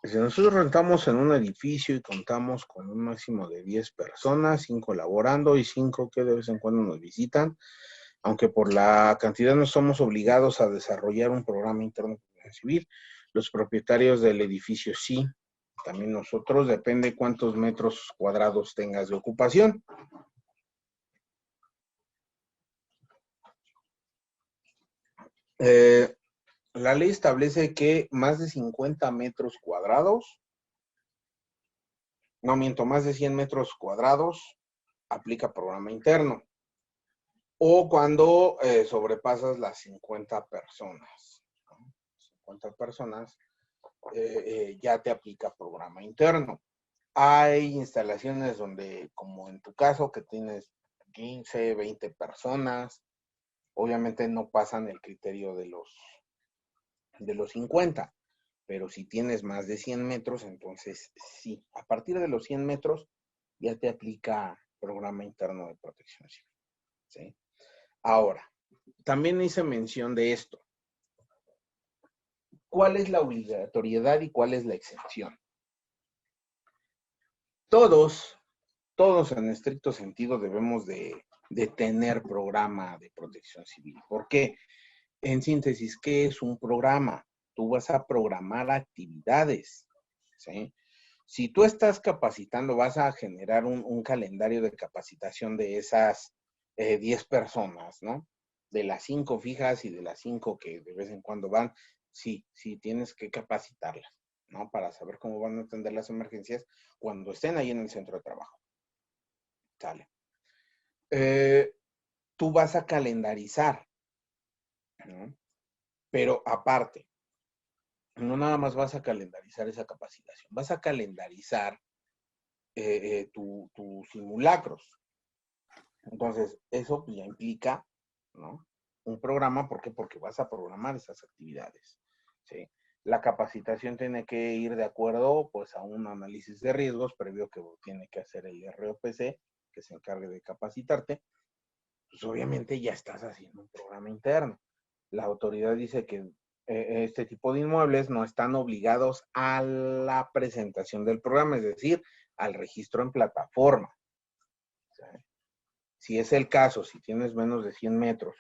Si nosotros rentamos en un edificio y contamos con un máximo de 10 personas, 5 laborando y 5 que de vez en cuando nos visitan, aunque por la cantidad no somos obligados a desarrollar un programa interno de protección civil, los propietarios del edificio sí, también nosotros, depende cuántos metros cuadrados tengas de ocupación. La ley establece que más de 50 metros cuadrados, no miento, más de 100 metros cuadrados, aplica programa interno. O cuando sobrepasas las 50 personas. 50 personas ya te aplica programa interno. Hay instalaciones donde, como en tu caso, que tienes 15, 20 personas, obviamente no pasan el criterio de los 50, pero si tienes más de 100 metros, entonces sí. A partir de los 100 metros ya te aplica programa interno de protección civil. ¿Sí? Ahora, también hice mención de esto. ¿Cuál es la obligatoriedad y cuál es la exención? Todos en estricto sentido debemos de tener programa de protección civil. ¿Por qué? En síntesis, ¿qué es un programa? Tú vas a programar actividades, ¿sí? Si tú estás capacitando, vas a generar un calendario de capacitación de esas 10 personas, ¿no? De las 5 fijas y de las 5 que de vez en cuando van, sí tienes que capacitarlas, ¿no? Para saber cómo van a atender las emergencias cuando estén ahí en el centro de trabajo. Sale. Tú vas a calendarizar, ¿no? Pero aparte, no nada más vas a calendarizar esa capacitación, vas a calendarizar tus simulacros. Entonces, eso ya implica, ¿no? Un programa, ¿por qué? Porque vas a programar esas actividades, ¿sí? La capacitación tiene que ir de acuerdo, pues, a un análisis de riesgos previo que tiene que hacer el ROPC, que se encargue de capacitarte. Pues, obviamente, ya estás haciendo un programa interno. La autoridad dice que este tipo de inmuebles no están obligados a la presentación del programa, es decir, al registro en plataforma. ¿Sí? Si es el caso, si tienes menos de 100 metros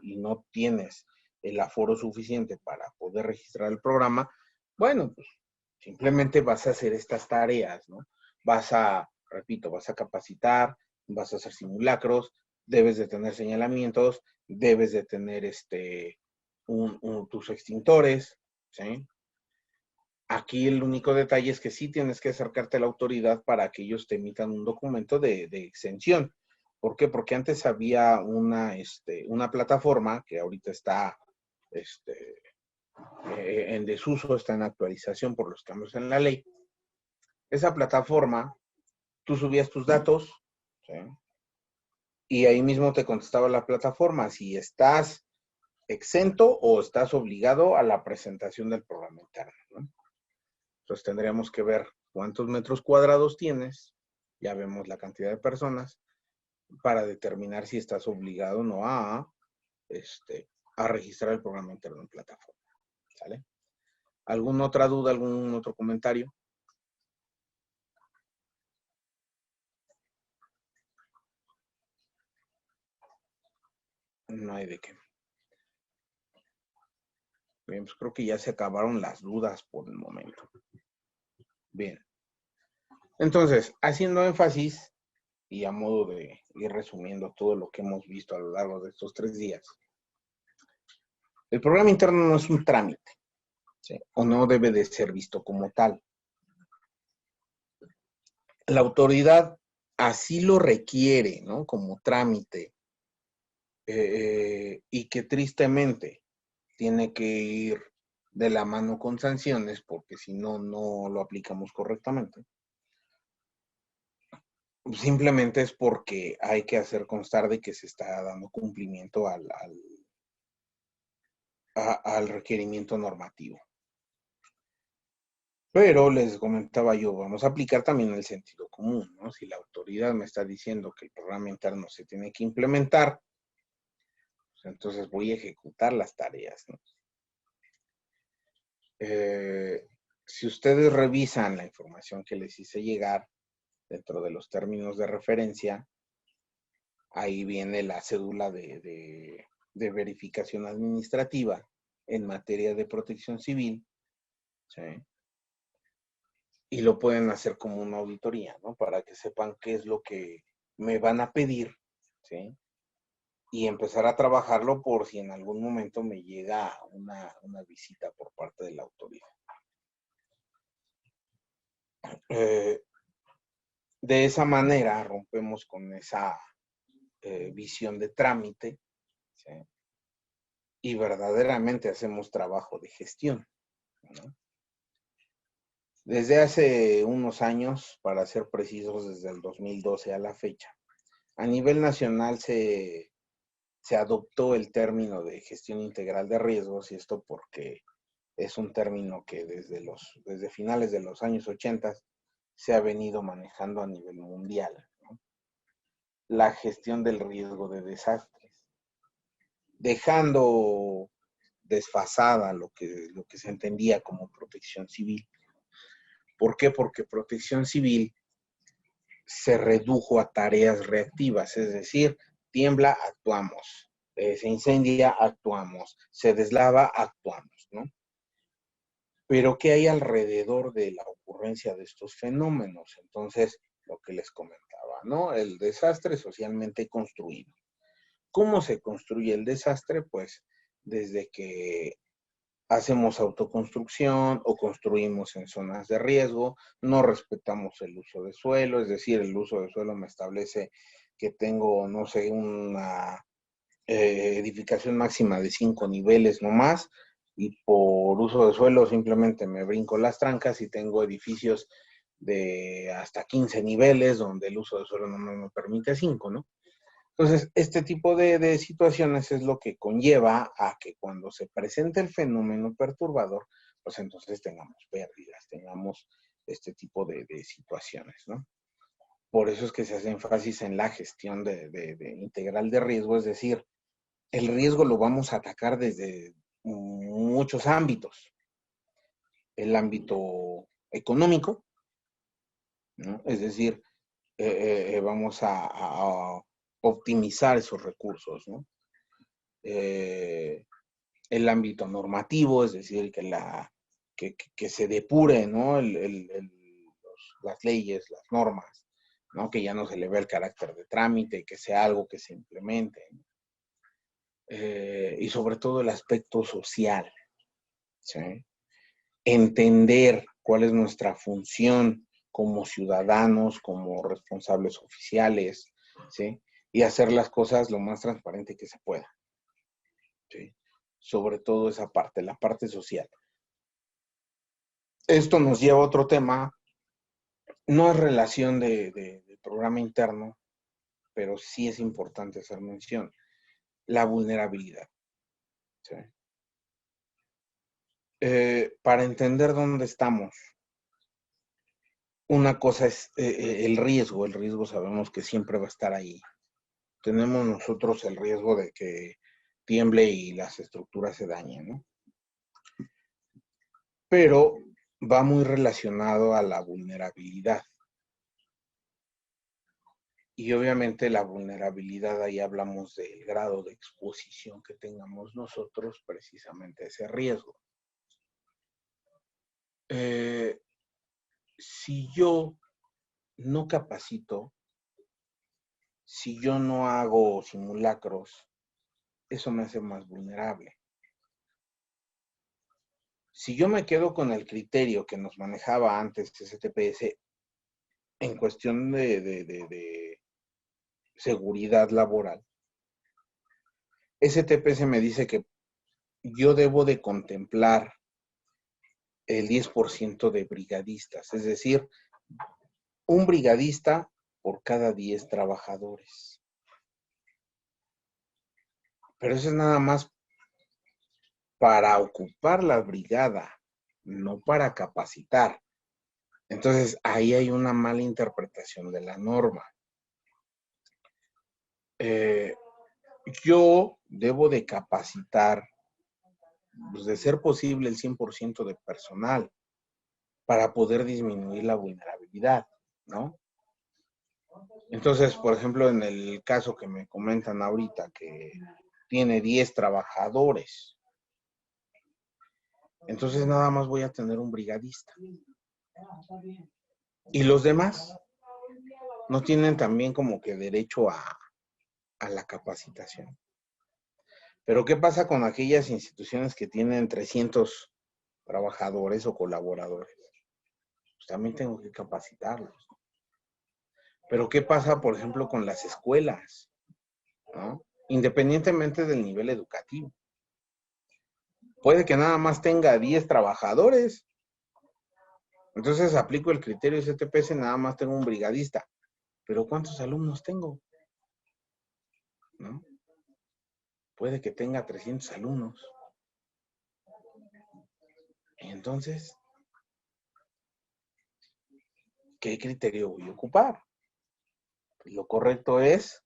y no tienes el aforo suficiente para poder registrar el programa, bueno, pues simplemente vas a hacer estas tareas, ¿no? Repito, vas a capacitar, vas a hacer simulacros, debes de tener señalamientos, debes de tener tus extintores, ¿sí? Aquí el único detalle es que sí tienes que acercarte a la autoridad para que ellos te emitan un documento de exención. ¿Por qué? Porque antes había una plataforma que ahorita está en desuso, está en actualización por los cambios en la ley. Esa plataforma, tú subías tus datos, ¿sí? Y ahí mismo te contestaba la plataforma si estás exento o estás obligado a la presentación del programa interno, ¿no? Entonces tendríamos que ver cuántos metros cuadrados tienes, ya vemos la cantidad de personas, para determinar si estás obligado o no a registrar el programa interno en plataforma. ¿Sale? ¿Alguna otra duda, algún otro comentario? No hay de qué. Bien, pues creo que ya se acabaron las dudas por el momento. Bien. Entonces, haciendo énfasis y a modo de ir resumiendo todo lo que hemos visto a lo largo de estos 3 días, el programa interno no es un trámite, ¿sí? O no debe de ser visto como tal. La autoridad así lo requiere, ¿no? Como trámite, y que tristemente tiene que ir de la mano con sanciones, porque si no, no lo aplicamos correctamente. Simplemente es porque hay que hacer constar de que se está dando cumplimiento al requerimiento normativo. Pero les comentaba yo, vamos a aplicar también el sentido común, ¿no? Si la autoridad me está diciendo que el programa interno se tiene que implementar, pues entonces voy a ejecutar las tareas, ¿no? Si ustedes revisan la información que les hice llegar dentro de los términos de referencia, ahí viene la cédula de verificación administrativa en materia de protección civil, ¿sí? Y lo pueden hacer como una auditoría, ¿no? Para que sepan qué es lo que me van a pedir, ¿sí? Y empezar a trabajarlo por si en algún momento me llega una visita por parte de la autoridad. Eh, de esa manera rompemos con esa visión de trámite, ¿sí? Y verdaderamente hacemos trabajo de gestión, ¿no? Desde hace unos años, para ser precisos, desde el 2012 a la fecha, a nivel nacional se adoptó el término de gestión integral de riesgos, y esto porque es un término que desde finales de los años 80 se ha venido manejando a nivel mundial, ¿no? La gestión del riesgo de desastres, dejando desfasada lo que se entendía como protección civil. ¿Por qué? Porque protección civil se redujo a tareas reactivas, es decir, tiembla, actuamos, se incendia, actuamos, se deslava, actuamos, ¿no? Pero ¿qué hay alrededor de la ocurrencia de estos fenómenos? Entonces, lo que les comentaba, ¿no? El desastre socialmente construido. ¿Cómo se construye el desastre? Pues desde que hacemos autoconstrucción o construimos en zonas de riesgo, no respetamos el uso de suelo, es decir, el uso de suelo me establece que tengo, no sé, una edificación máxima de 5 niveles no más, y por uso de suelo simplemente me brinco las trancas y tengo edificios de hasta 15 niveles donde el uso de suelo no me permite 5, ¿no? Entonces, este tipo de situaciones es lo que conlleva a que cuando se presente el fenómeno perturbador, pues entonces tengamos pérdidas, tengamos este tipo de situaciones, ¿no? Por eso es que se hace énfasis en la gestión de integral de riesgo, es decir, el riesgo lo vamos a atacar desde muchos ámbitos. El ámbito económico, ¿no? Es decir, vamos a optimizar esos recursos, ¿no? El ámbito normativo, es decir, que se depure, ¿no? Las leyes, las normas, ¿no? Que ya no se le ve el carácter de trámite, que sea algo que se implemente, ¿no? Y sobre todo el aspecto social, ¿sí? Entender cuál es nuestra función como ciudadanos, como responsables oficiales, ¿sí? Y hacer las cosas lo más transparente que se pueda, ¿sí? Sobre todo esa parte, la parte social. Esto nos lleva a otro tema, no es relación de programa interno, pero sí es importante hacer mención, la vulnerabilidad, ¿sí? Para entender dónde estamos, una cosa es el riesgo sabemos que siempre va a estar ahí. Tenemos nosotros el riesgo de que tiemble y las estructuras se dañen, ¿no? Pero va muy relacionado a la vulnerabilidad. Y obviamente la vulnerabilidad, ahí hablamos del grado de exposición que tengamos nosotros precisamente a ese riesgo. Si yo no capacito, si yo no hago simulacros, eso me hace más vulnerable. Si yo me quedo con el criterio que nos manejaba antes STPS en cuestión de seguridad laboral, STPS me dice que yo debo de contemplar el 10% de brigadistas, es decir, un brigadista por cada 10 trabajadores. Pero eso es nada más para ocupar la brigada. no para capacitar. Entonces, ahí hay una mala interpretación de la norma. Yo debo de capacitar, pues, de ser posible, el 100% de personal para poder disminuir la vulnerabilidad, ¿no? Entonces, por ejemplo, en el caso que me comentan ahorita, que tiene 10 trabajadores, entonces nada más voy a tener un brigadista. Y los demás no tienen también como que derecho a la capacitación. Pero ¿qué pasa con aquellas instituciones que tienen 300 trabajadores o colaboradores? Pues también tengo que capacitarlos. Pero ¿qué pasa, por ejemplo, con las escuelas? ¿No? Independientemente del nivel educativo. Puede que nada más tenga 10 trabajadores. Entonces aplico el criterio CTPS, nada más tengo un brigadista. Pero ¿cuántos alumnos tengo? ¿No? Puede que tenga 300 alumnos. Entonces, ¿qué criterio voy a ocupar? Pues lo correcto es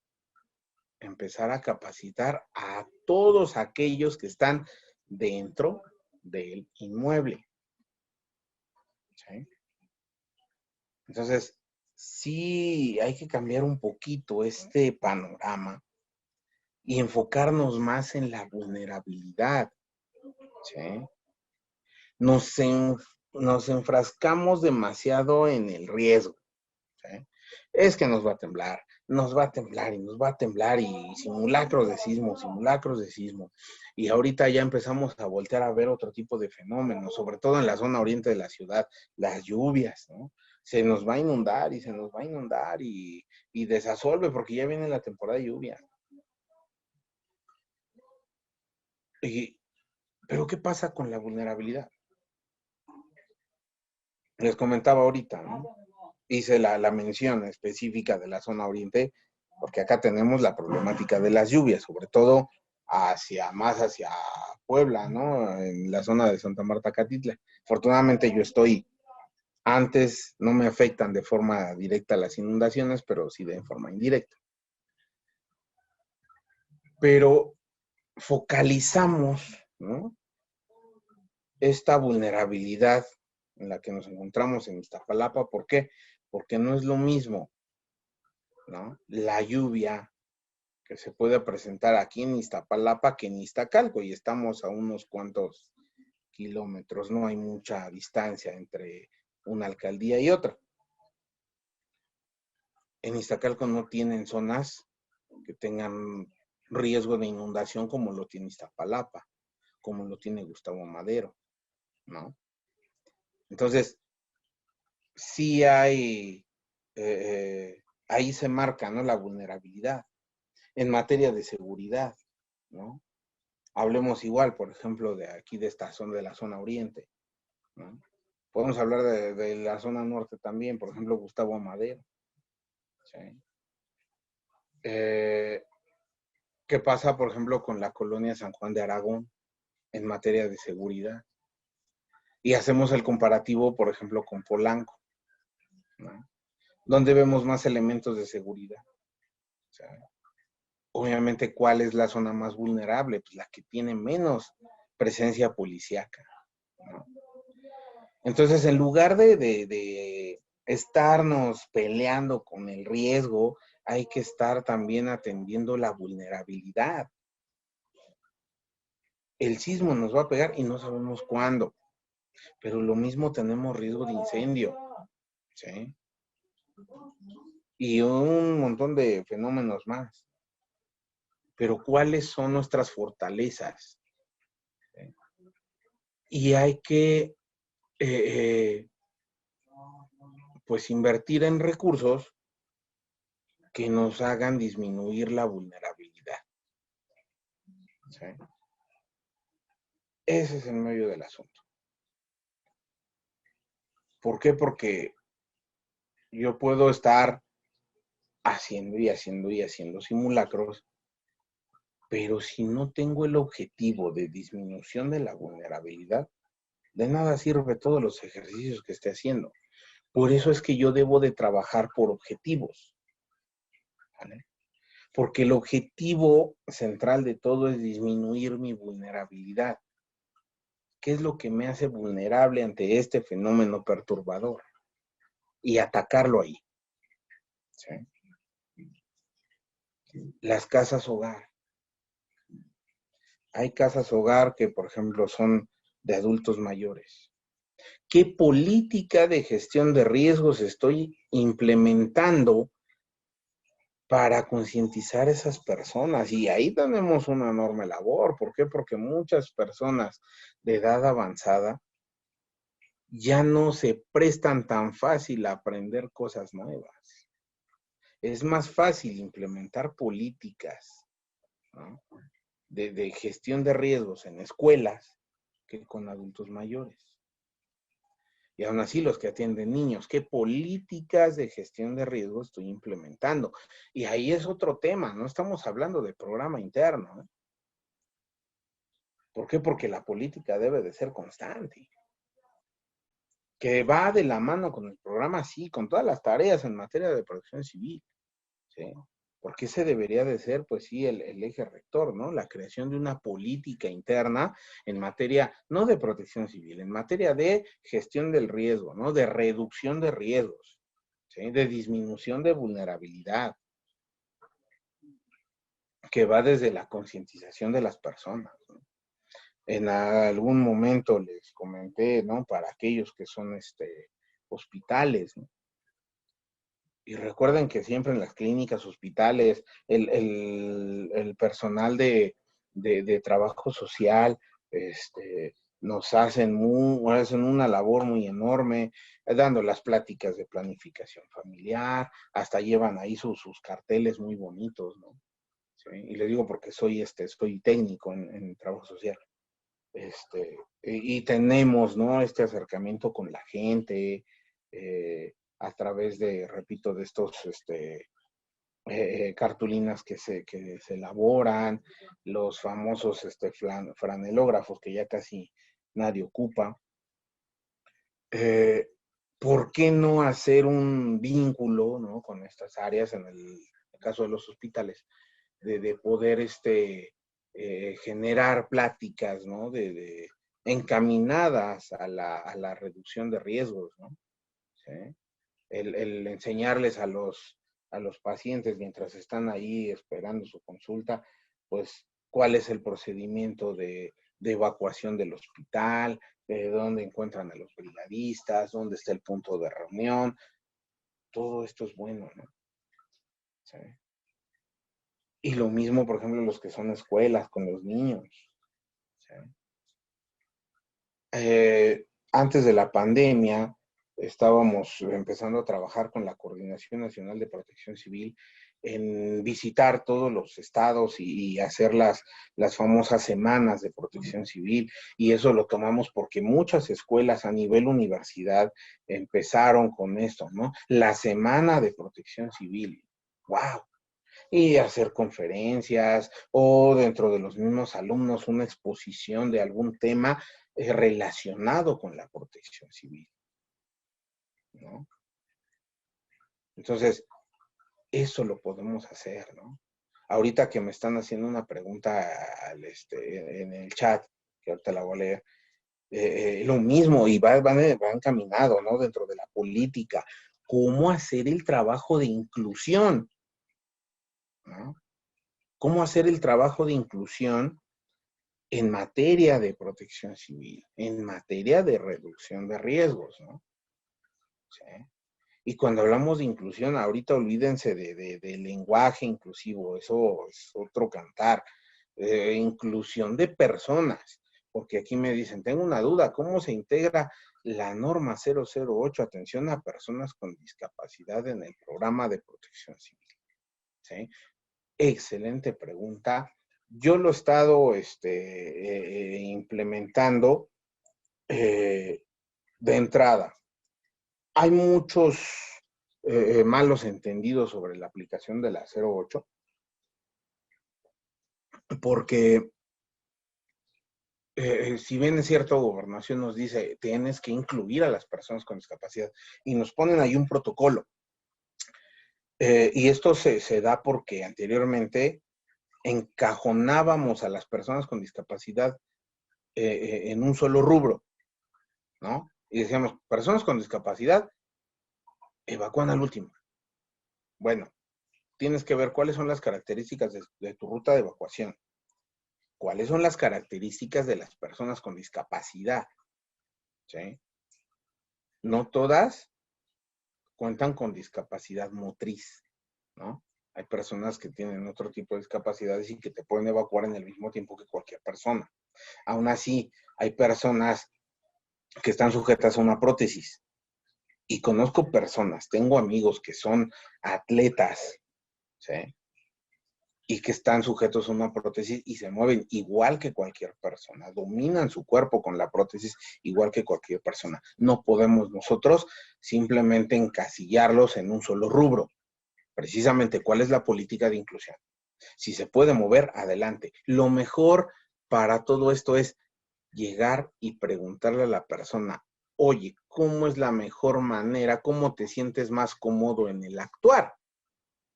empezar a capacitar a todos aquellos que están dentro del inmueble. ¿Sí? Entonces, sí hay que cambiar un poquito este panorama y enfocarnos más en la vulnerabilidad. ¿Sí? Nos enfrascamos demasiado en el riesgo. ¿Sí? Es que nos va a temblar y nos va a temblar y simulacros de sismo. Y ahorita ya empezamos a voltear a ver otro tipo de fenómenos, sobre todo en la zona oriente de la ciudad, las lluvias, ¿no? Se nos va a inundar y se nos va a inundar y desasolve porque ya viene la temporada de lluvia. Pero ¿qué pasa con la vulnerabilidad? Les comentaba ahorita, ¿no? Hice la mención específica de la zona oriente, porque acá tenemos la problemática de las lluvias, sobre todo más hacia Puebla, ¿no? En la zona de Santa Marta, Catitla. Afortunadamente yo estoy antes, no me afectan de forma directa las inundaciones, pero sí de forma indirecta. Pero focalizamos, ¿no?, esta vulnerabilidad en la que nos encontramos en Iztapalapa. ¿Por qué? Porque no es lo mismo, ¿no?, la lluvia que se puede presentar aquí en Iztapalapa que en Iztacalco, y estamos a unos cuantos kilómetros, no hay mucha distancia entre una alcaldía y otra. En Iztacalco no tienen zonas que tengan riesgo de inundación como lo tiene Iztapalapa, como lo tiene Gustavo Madero, ¿no? Entonces, sí hay, ahí se marca, ¿no?, la vulnerabilidad en materia de seguridad, ¿no? Hablemos igual, por ejemplo, de aquí, de esta zona, de la zona oriente, ¿no? Podemos hablar de la zona norte también, por ejemplo, Gustavo Madero, ¿sí? ¿Qué pasa, por ejemplo, con la colonia San Juan de Aragón en materia de seguridad? Y hacemos el comparativo, por ejemplo, con Polanco, ¿no?, donde vemos más elementos de seguridad. O sea, obviamente, ¿cuál es la zona más vulnerable? Pues la que tiene menos presencia policíaca, ¿no? Entonces, en lugar de estarnos peleando con el riesgo, hay que estar también atendiendo la vulnerabilidad. El sismo nos va a pegar y no sabemos cuándo, pero lo mismo tenemos riesgo de incendio, ¿sí? Y un montón de fenómenos más. Pero ¿cuáles son nuestras fortalezas? ¿Sí? Y hay que, pues, invertir en recursos que nos hagan disminuir la vulnerabilidad, ¿sí? Ese es el medio del asunto. ¿Por qué? Porque yo puedo estar haciendo y haciendo y haciendo simulacros, pero si no tengo el objetivo de disminución de la vulnerabilidad, De nada sirve todos los ejercicios que esté haciendo. Por eso es que yo debo de trabajar por objetivos, ¿vale? Porque el objetivo central de todo es disminuir mi vulnerabilidad. ¿Qué es lo que me hace vulnerable ante este fenómeno perturbador? Y atacarlo ahí. ¿Sí? Las casas hogar. Hay casas hogar que, por ejemplo, son de adultos mayores. ¿Qué política de gestión de riesgos estoy implementando para concientizar a esas personas? Y ahí tenemos una enorme labor. ¿Por qué? Porque muchas personas de edad avanzada ya no se prestan tan fácil a aprender cosas nuevas. Es más fácil implementar políticas, ¿no?, de gestión de riesgos en escuelas que con adultos mayores. Y aún así, los que atienden niños, ¿qué políticas de gestión de riesgos estoy implementando? Y ahí es otro tema, no estamos hablando de programa interno, ¿eh? ¿Por qué? Porque la política debe de ser constante. Que va de la mano con el programa, sí, con todas las tareas en materia de protección civil, ¿sí? Porque ese debería de ser, pues sí, el eje rector, ¿no? La creación de una política interna en materia, no de protección civil, en materia de gestión del riesgo, ¿no? De reducción de riesgos, ¿sí? De disminución de vulnerabilidad, que va desde la concientización de las personas, ¿no? En algún momento les comenté, ¿no? Para aquellos que son hospitales, ¿no? Y recuerden que siempre en las clínicas, hospitales, el personal de trabajo social, nos hacen una labor muy enorme, dando las pláticas de planificación familiar, hasta llevan ahí sus carteles muy bonitos, ¿no? ¿Sí? Y le digo porque soy técnico en trabajo social. Y tenemos, ¿no?, este acercamiento con la gente, a través de, repito, de estos cartulinas que se elaboran, los famosos franelógrafos que ya casi nadie ocupa. ¿Por qué no hacer un vínculo, ¿no?, con estas áreas, en el caso de los hospitales, de poder generar pláticas, ¿no?, encaminadas a la reducción de riesgos, ¿no? ¿Sí? El enseñarles a los pacientes mientras están ahí esperando su consulta, pues, cuál es el procedimiento de evacuación del hospital, dónde encuentran a los brigadistas, dónde está el punto de reunión. Todo esto es bueno, ¿no? ¿Sí? Y lo mismo, por ejemplo, los que son escuelas con los niños. ¿Sí? Antes de la pandemia, estábamos empezando a trabajar con la Coordinación Nacional de Protección Civil en visitar todos los estados y hacer las famosas semanas de protección civil. Y eso lo tomamos porque muchas escuelas a nivel universidad empezaron con esto, ¿no? La semana de protección civil. ¡Wow! Y hacer conferencias o dentro de los mismos alumnos una exposición de algún tema relacionado con la protección civil, ¿no? Entonces, eso lo podemos hacer, ¿no? Ahorita que me están haciendo una pregunta en el chat, que ahorita la voy a leer, lo mismo, y va encaminado, ¿no? Dentro de la política, cómo hacer el trabajo de inclusión, ¿no? Cómo hacer el trabajo de inclusión en materia de protección civil, en materia de reducción de riesgos, ¿no? ¿Sí? Y cuando hablamos de inclusión, ahorita olvídense de lenguaje inclusivo, eso es otro cantar. Inclusión de personas, porque aquí me dicen, tengo una duda, ¿cómo se integra la norma 008, atención a personas con discapacidad en el programa de protección civil? ¿Sí? Excelente pregunta. Yo lo he estado implementando de entrada. Hay muchos malos entendidos sobre la aplicación de la 08, porque si bien es cierto, Gobernación nos dice, tienes que incluir a las personas con discapacidad, y nos ponen ahí un protocolo. Y esto se da porque anteriormente encajonábamos a las personas con discapacidad en un solo rubro, ¿no? Y decíamos, personas con discapacidad evacúan al último. Bueno, tienes que ver cuáles son las características de tu ruta de evacuación, cuáles son las características de las personas con discapacidad, ¿sí? No todas cuentan con discapacidad motriz, ¿no? Hay personas que tienen otro tipo de discapacidades y que te pueden evacuar en el mismo tiempo que cualquier persona. Aún así, hay personas que están sujetas a una prótesis. Y conozco personas, tengo amigos que son atletas, ¿sí? Y que están sujetos a una prótesis y se mueven igual que cualquier persona, dominan su cuerpo con la prótesis igual que cualquier persona. No podemos nosotros simplemente encasillarlos en un solo rubro. Precisamente, ¿cuál es la política de inclusión? Si se puede mover, adelante. Lo mejor para todo esto es llegar y preguntarle a la persona, oye, ¿cómo es la mejor manera? ¿Cómo te sientes más cómodo en el actuar?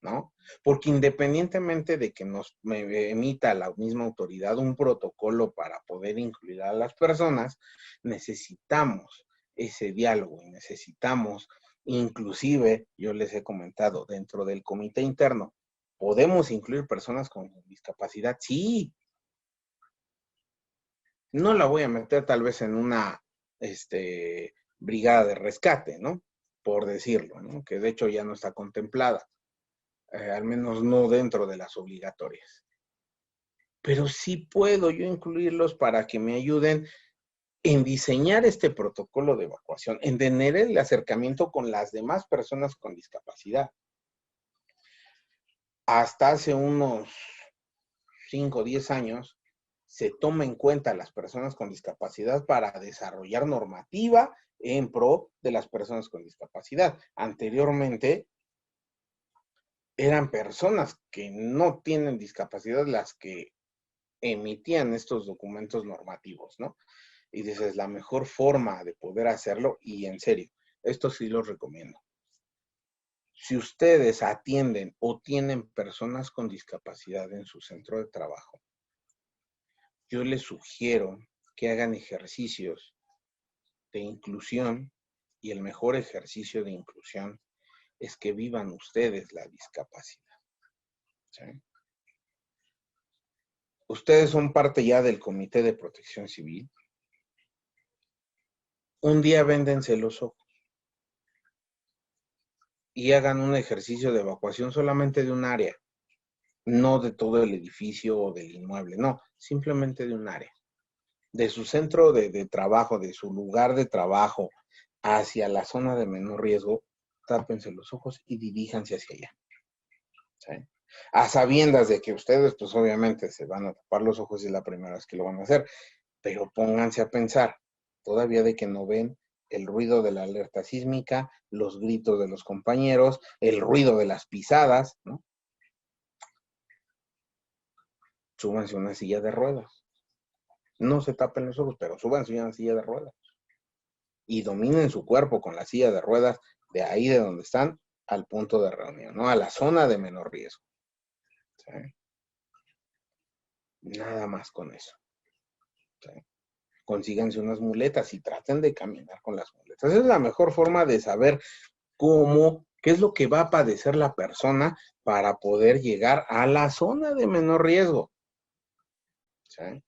¿No? Porque independientemente de que nos emita la misma autoridad un protocolo para poder incluir a las personas, necesitamos ese diálogo y necesitamos, inclusive, yo les he comentado, dentro del comité interno, ¿podemos incluir personas con discapacidad? Sí. No la voy a meter tal vez en una brigada de rescate, ¿no? Por decirlo, ¿no? Que de hecho ya no está contemplada. Al menos no dentro de las obligatorias. Pero sí puedo yo incluirlos para que me ayuden en diseñar este protocolo de evacuación, en tener el acercamiento con las demás personas con discapacidad. Hasta hace unos 5 o 10 años, se toma en cuenta a las personas con discapacidad para desarrollar normativa en pro de las personas con discapacidad. Anteriormente, eran personas que no tienen discapacidad las que emitían estos documentos normativos, ¿no? Y dices, la mejor forma de poder hacerlo, y en serio, esto sí los recomiendo. Si ustedes atienden o tienen personas con discapacidad en su centro de trabajo, yo les sugiero que hagan ejercicios de inclusión, y el mejor ejercicio de inclusión es que vivan ustedes la discapacidad, ¿sí? Ustedes son parte ya del Comité de Protección Civil. Un día véndense los ojos y hagan un ejercicio de evacuación solamente de un área, no de todo el edificio o del inmueble, no, simplemente de un área. De su centro de trabajo, de su lugar de trabajo, hacia la zona de menor riesgo, tápense los ojos y diríjanse hacia allá, ¿sí? A sabiendas de que ustedes, pues obviamente se van a tapar los ojos y es la primera vez que lo van a hacer, pero pónganse a pensar, todavía de que no ven el ruido de la alerta sísmica, los gritos de los compañeros, el ruido de las pisadas, ¿no? Súbanse a una silla de ruedas. No se tapen los ojos, pero súbanse a una silla de ruedas. Y dominen su cuerpo con la silla de ruedas de ahí de donde están al punto de reunión, ¿no? A la zona de menor riesgo, ¿sí? Nada más con eso, ¿sí? Consíganse unas muletas y traten de caminar con las muletas. Esa es la mejor forma de saber qué es lo que va a padecer la persona para poder llegar a la zona de menor riesgo, ¿sí?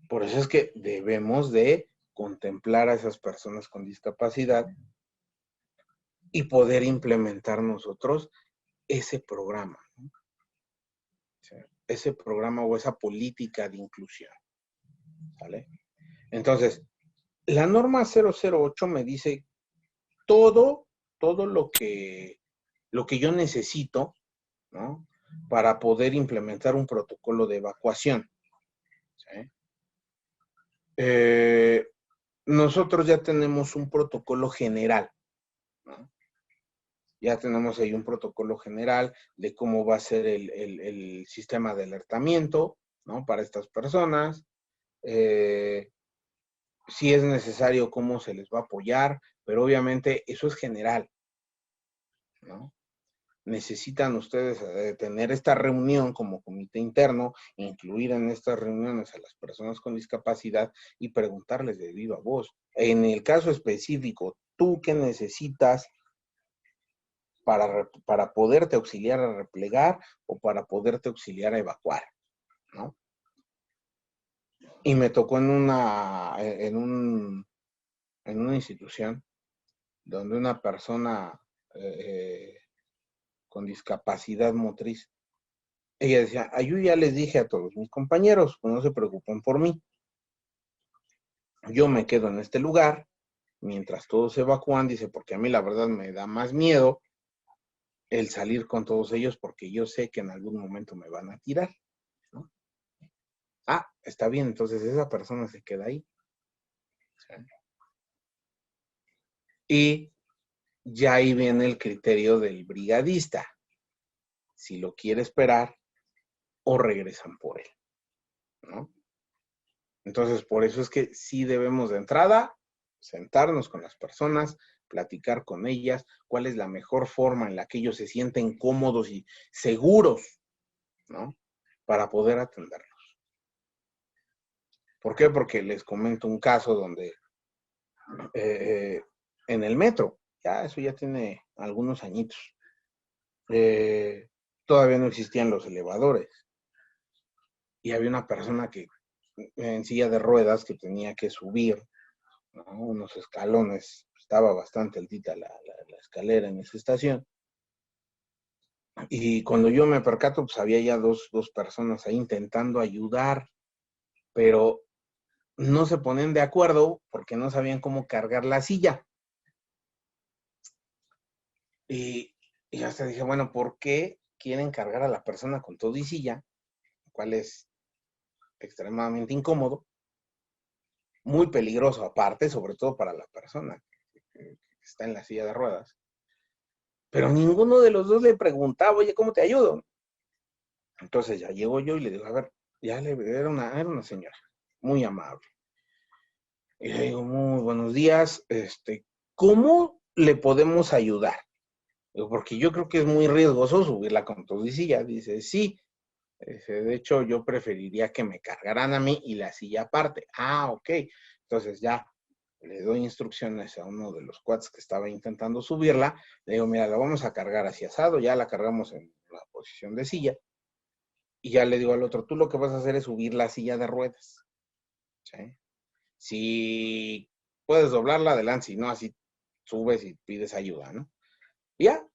Por eso es que debemos de contemplar a esas personas con discapacidad y poder implementar nosotros ese programa, ¿no? ¿Sí? Ese programa o esa política de inclusión, ¿vale? Entonces, la norma 008 me dice todo lo que yo necesito, ¿no? Para poder implementar un protocolo de evacuación, ¿sí? Nosotros ya tenemos un protocolo general, ¿no? Ya tenemos ahí un protocolo general de cómo va a ser el sistema de alertamiento, ¿no? Para estas personas. si es necesario, cómo se les va a apoyar, pero obviamente eso es general, ¿no? Necesitan ustedes tener esta reunión como comité interno, incluir en estas reuniones a las personas con discapacidad y preguntarles de viva voz. En el caso específico, ¿tú qué necesitas para poderte auxiliar a replegar o para poderte auxiliar a evacuar, ¿no? Y me tocó en una institución donde una persona con discapacidad motriz, ella decía, yo ya les dije a todos mis compañeros, pues no se preocupen por mí. Yo me quedo en este lugar mientras todos se evacúan, dice, porque a mí la verdad me da más miedo el salir con todos ellos porque yo sé que en algún momento me van a tirar, ¿no? Ah, está bien, entonces esa persona se queda ahí. ¿Sí? Y ya ahí viene el criterio del brigadista. Si lo quiere esperar o regresan por él, ¿no? Entonces, por eso es que sí debemos de entrada sentarnos con las personas, platicar con ellas, cuál es la mejor forma en la que ellos se sienten cómodos y seguros, ¿no? Para poder atenderlos. ¿Por qué? Porque les comento un caso donde en el metro, ya eso ya tiene algunos añitos, todavía no existían los elevadores y había una persona que en silla de ruedas que tenía que subir, ¿no? Unos escalones, estaba bastante altita la escalera en esa estación. Y cuando yo me percato, pues había ya dos personas ahí intentando ayudar, pero no se ponen de acuerdo porque no sabían cómo cargar la silla. Y hasta dije, bueno, ¿por qué quieren cargar a la persona con todo y silla? Cual es extremadamente incómodo, muy peligroso aparte, sobre todo para la persona que está en la silla de ruedas. Pero ninguno de los dos le preguntaba, oye, ¿cómo te ayudo? Entonces ya llego yo y le digo, a ver, era una señora muy amable. Y le digo, muy buenos días, ¿cómo le podemos ayudar? Digo, porque yo creo que es muy riesgoso subirla con todo y silla. Dice, sí. Dice, de hecho, yo preferiría que me cargaran a mí y la silla aparte. Ah, ok. Entonces ya le doy instrucciones a uno de los cuates que estaba intentando subirla. Le digo, mira, la vamos a cargar hacia asado, ya la cargamos en la posición de silla. Y ya le digo al otro, tú lo que vas a hacer es subir la silla de ruedas. ¿Sí? Si puedes doblarla, adelante. Si no, así subes y pides ayuda, ¿no? Y ya,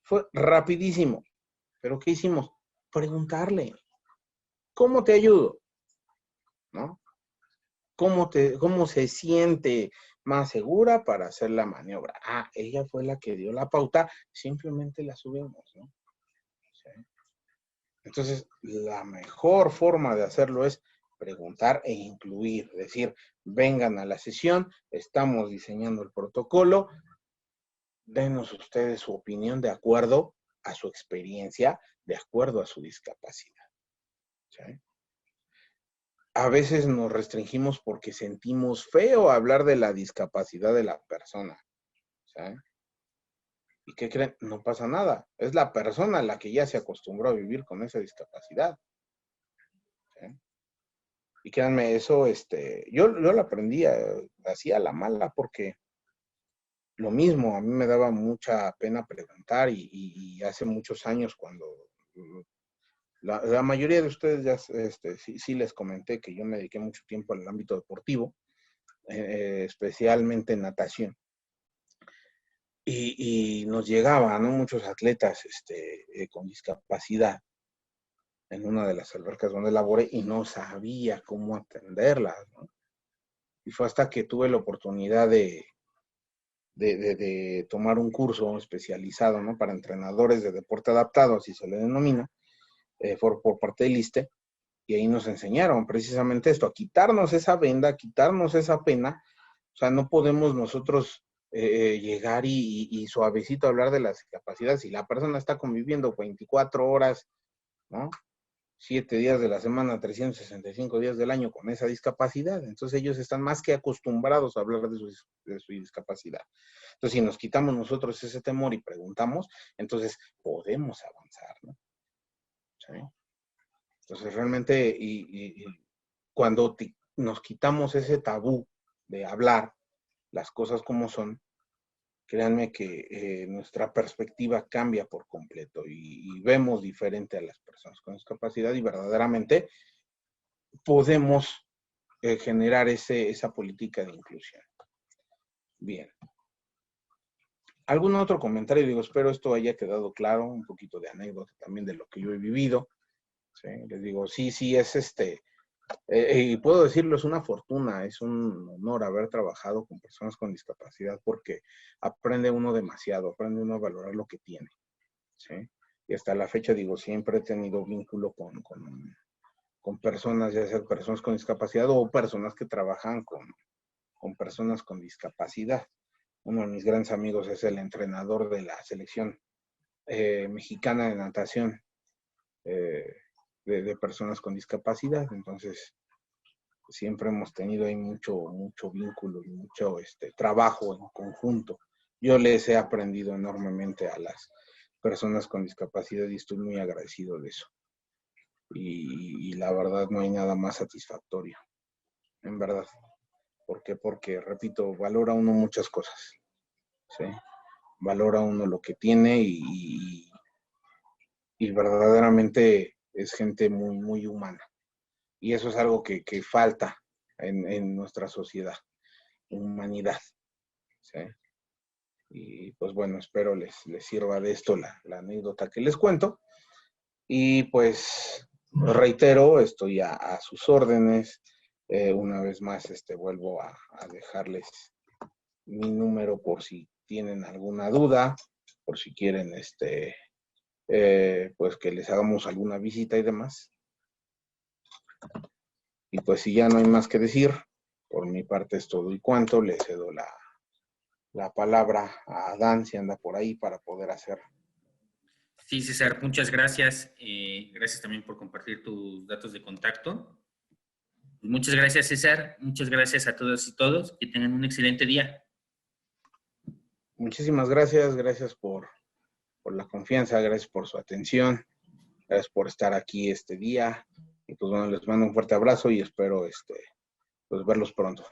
fue rapidísimo. ¿Pero qué hicimos? Preguntarle, ¿cómo te ayudo? ¿No? ¿Cómo se siente más segura para hacer la maniobra? Ah, ella fue la que dio la pauta, simplemente la subimos, ¿no? ¿Sí? Entonces, la mejor forma de hacerlo es preguntar e incluir, decir, vengan a la sesión, estamos diseñando el protocolo, denos ustedes su opinión de acuerdo a su experiencia, de acuerdo a su discapacidad. ¿Sí? A veces nos restringimos porque sentimos feo hablar de la discapacidad de la persona. ¿Sí? ¿Y qué creen? No pasa nada. Es la persona la que ya se acostumbró a vivir con esa discapacidad. ¿Sí? Y créanme, eso, yo lo aprendí así a la mala porque lo mismo, a mí me daba mucha pena preguntar y hace muchos años cuando la mayoría de ustedes ya sí les comenté que yo me dediqué mucho tiempo al ámbito deportivo, especialmente en natación. Y nos llegaban, ¿no? Muchos atletas con discapacidad en una de las albercas donde laboré y no sabía cómo atenderlas, ¿no? Y fue hasta que tuve la oportunidad de tomar un curso especializado, ¿no? Para entrenadores de deporte adaptado, así se le denomina, por parte del ISSSTE, y ahí nos enseñaron precisamente esto, a quitarnos esa venda, a quitarnos esa pena. O sea, no podemos nosotros llegar y suavecito hablar de las discapacidades si la persona está conviviendo 24 horas, ¿no? 7 días de la semana, 365 días del año con esa discapacidad. Entonces ellos están más que acostumbrados a hablar de su discapacidad. Entonces, si nos quitamos nosotros ese temor y preguntamos, entonces podemos avanzar, ¿no? ¿Sí? Entonces, realmente, cuando nos quitamos ese tabú de hablar las cosas como son, créanme que nuestra perspectiva cambia por completo y vemos diferente a las personas con discapacidad y verdaderamente podemos generar esa política de inclusión. Bien. ¿Algún otro comentario? Digo, espero esto haya quedado claro, un poquito de anécdota también de lo que yo he vivido. ¿Sí? Les digo, sí, es y puedo decirlo, es una fortuna, es un honor haber trabajado con personas con discapacidad porque aprende uno demasiado, aprende uno a valorar lo que tiene. ¿Sí? Y hasta la fecha, digo, siempre he tenido vínculo con personas, ya sea personas con discapacidad o personas que trabajan con personas con discapacidad. Uno de mis grandes amigos es el entrenador de la selección mexicana de natación de personas con discapacidad. Entonces, siempre hemos tenido ahí mucho vínculo y mucho trabajo en conjunto. Yo les he aprendido enormemente a las personas con discapacidad y estoy muy agradecido de eso. Y la verdad no hay nada más satisfactorio, en verdad. ¿Por qué? Porque, repito, valora uno muchas cosas, ¿sí? Valora uno lo que tiene y verdaderamente es gente muy humana. Y eso es algo que falta en nuestra sociedad, humanidad, ¿sí? Y pues bueno, espero les sirva de esto la anécdota que les cuento. Y pues reitero, estoy a sus órdenes. Una vez más, vuelvo a dejarles mi número por si tienen alguna duda, por si quieren, pues que les hagamos alguna visita y demás. Y pues si ya no hay más que decir, por mi parte es todo y cuanto, le cedo la palabra a Adán, si anda por ahí, para poder hacer. Sí, César, muchas gracias. Gracias también por compartir tus datos de contacto. Muchas gracias, César. Muchas gracias a todos y todos. Que tengan un excelente día. Muchísimas gracias por la confianza, gracias por su atención, gracias por estar aquí este día. Y pues bueno, les mando un fuerte abrazo y espero pues verlos pronto.